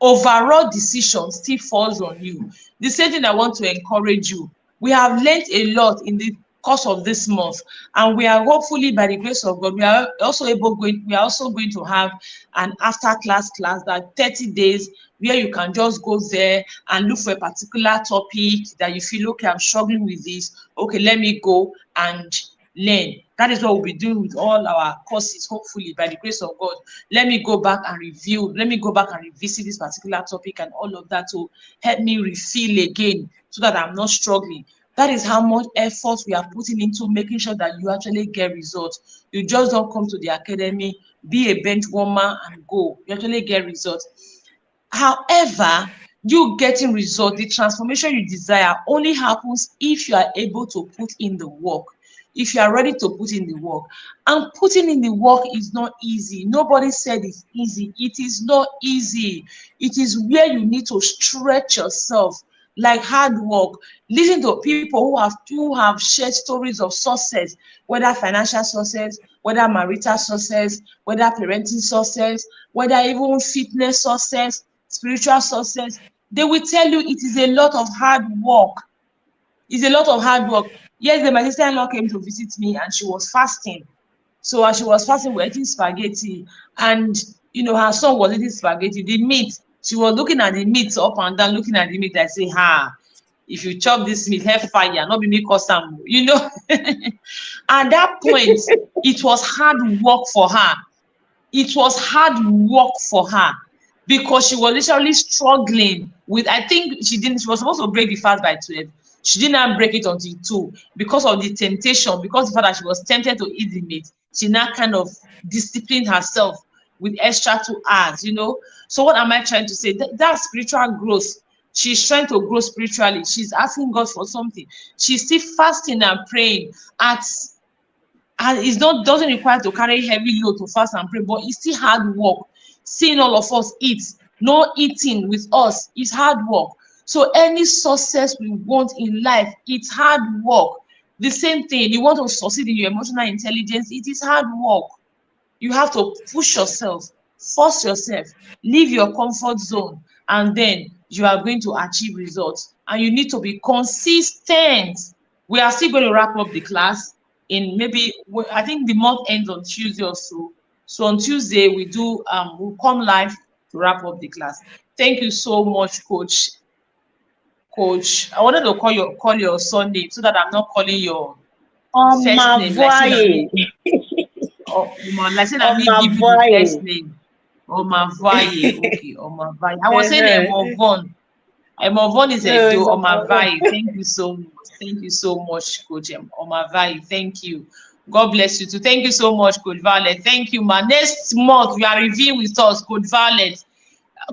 overall decision still falls on you. The same thing I want to encourage you. We have learned a lot in the course of this month, and we are hopefully, by the grace of God, we are also going to have an after class that 30 days where you can just go there and look for a particular topic that you feel, okay, I'm struggling with this. Okay, let me go and learn. That is what we'll be doing with all our courses, hopefully, by the grace of God. Let me go back and review. Let me go back and revisit this particular topic and all of that to help me refill again so that I'm not struggling. That is how much effort we are putting into making sure that you actually get results. You just don't come to the academy, be a bench warmer and go. You actually get results. However, you getting results, the transformation you desire only happens if you are able to put in the work. If you are ready to put in the work. And putting in the work is not easy. Nobody said it's easy. It is not easy. It is where you need to stretch yourself, like hard work. Listen to people who have shared stories of success, whether financial success, whether marital success, whether parenting success, whether even fitness success, spiritual success. They will tell you it is a lot of hard work. It's a lot of hard work. Yes, my sister-in-law came to visit me and she was fasting. So as she was fasting, we were eating spaghetti, and her son was eating spaghetti. The meat, she was looking at the meat up and down, looking at the meat. I say, if you chop this meat, have fire, not be me cause some, At that point, it was hard work for her. It was hard work for her because she was literally struggling with, I think she was supposed to break the fast by 12. She did not break it until 2 because of the temptation, because of the fact that she was tempted to eat the meat. She now kind of disciplined herself with extra 2 hours, So what am I trying to say? That spiritual growth. She's trying to grow spiritually. She's asking God for something. She's still fasting and praying. And it doesn't require to carry heavy load to fast and pray, but it's still hard work. Seeing all of us eat, no eating with us is hard work. So any success we want in life, it's hard work. The same thing, you want to succeed in your emotional intelligence, it is hard work. You have to push yourself, force yourself, leave your comfort zone, and then you are going to achieve results. And you need to be consistent. We are still going to wrap up the class in maybe, I think the month ends on Tuesday or so. So on Tuesday, we'll come live to wrap up the class. Thank you so much, Coach. Coach, I wanted to call your son name so that I'm not calling your first name. Like saying I give you the first name. Omavaye. Okay, Omavaye. I was saying Emovon. Emovon is a do. Omavaye. Thank you so much. Thank you so much, Coach Omavaye. Thank you. God bless you too. Thank you so much, Coach Violet. Thank you, man. Next month we are reviewing with us, Coach Violet.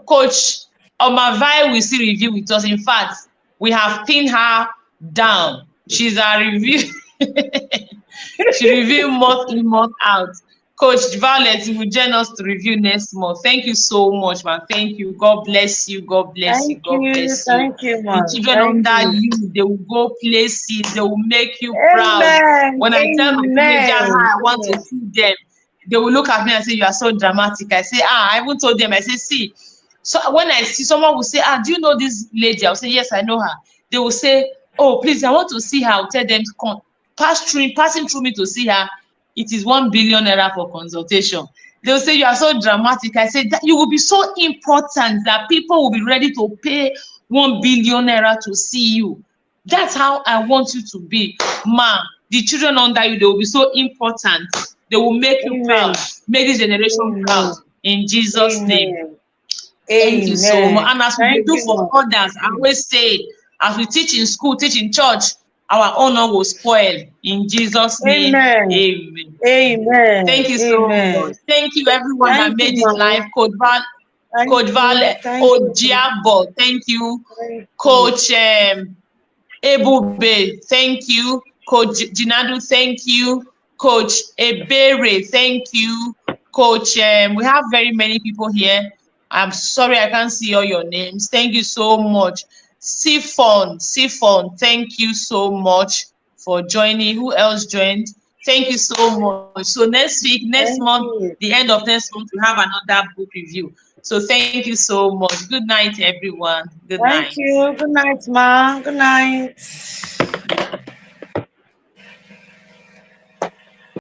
Coach Omavaye will still review with us. In fact, we have pinned her down. She's a review. She review month in, month out. Coach Violet, you will join us to review next month. Thank you so much, man. Thank you. God bless you. God bless you. God bless you. Thank you, man. The children under you, they will go places. They will make you proud. When I tell my teenagers how I want to see them, they will look at me and say, "You are so dramatic." I say, I even told them. I say, "See." So when I see someone will say, "Do you know this lady?" I'll say, "Yes, I know her." They will say, "Oh, please, I want to see her." I'll tell them to come, passing through me to see her. It is 1 billion naira for consultation. They'll say, "You are so dramatic." I say that you will be so important that people will be ready to pay 1 billion naira to see you. That's how I want you to be. Ma, the children under you, they will be so important. They will make you proud, make this generation proud. In Jesus' name. Thank you so much. And as we do for others, I always say, as we teach in school, teach in church, our honor will spoil. In Jesus' name. Amen. Amen. Thank you so much. Thank you, everyone that made it live. Coach Vale, Ojiabo, thank you. Coach Ebube, thank you. Coach Jinadu, thank you. Coach Ebere, thank you. Coach, we have very many people here. I'm sorry I can't see all your names. Thank you so much. Siphon, thank you so much for joining. Who else joined? Thank you so much. So next week, next month, the end of next month, we have another book review. So thank you so much. Good night, everyone. Good night. Thank you. Good night, Ma. Good night.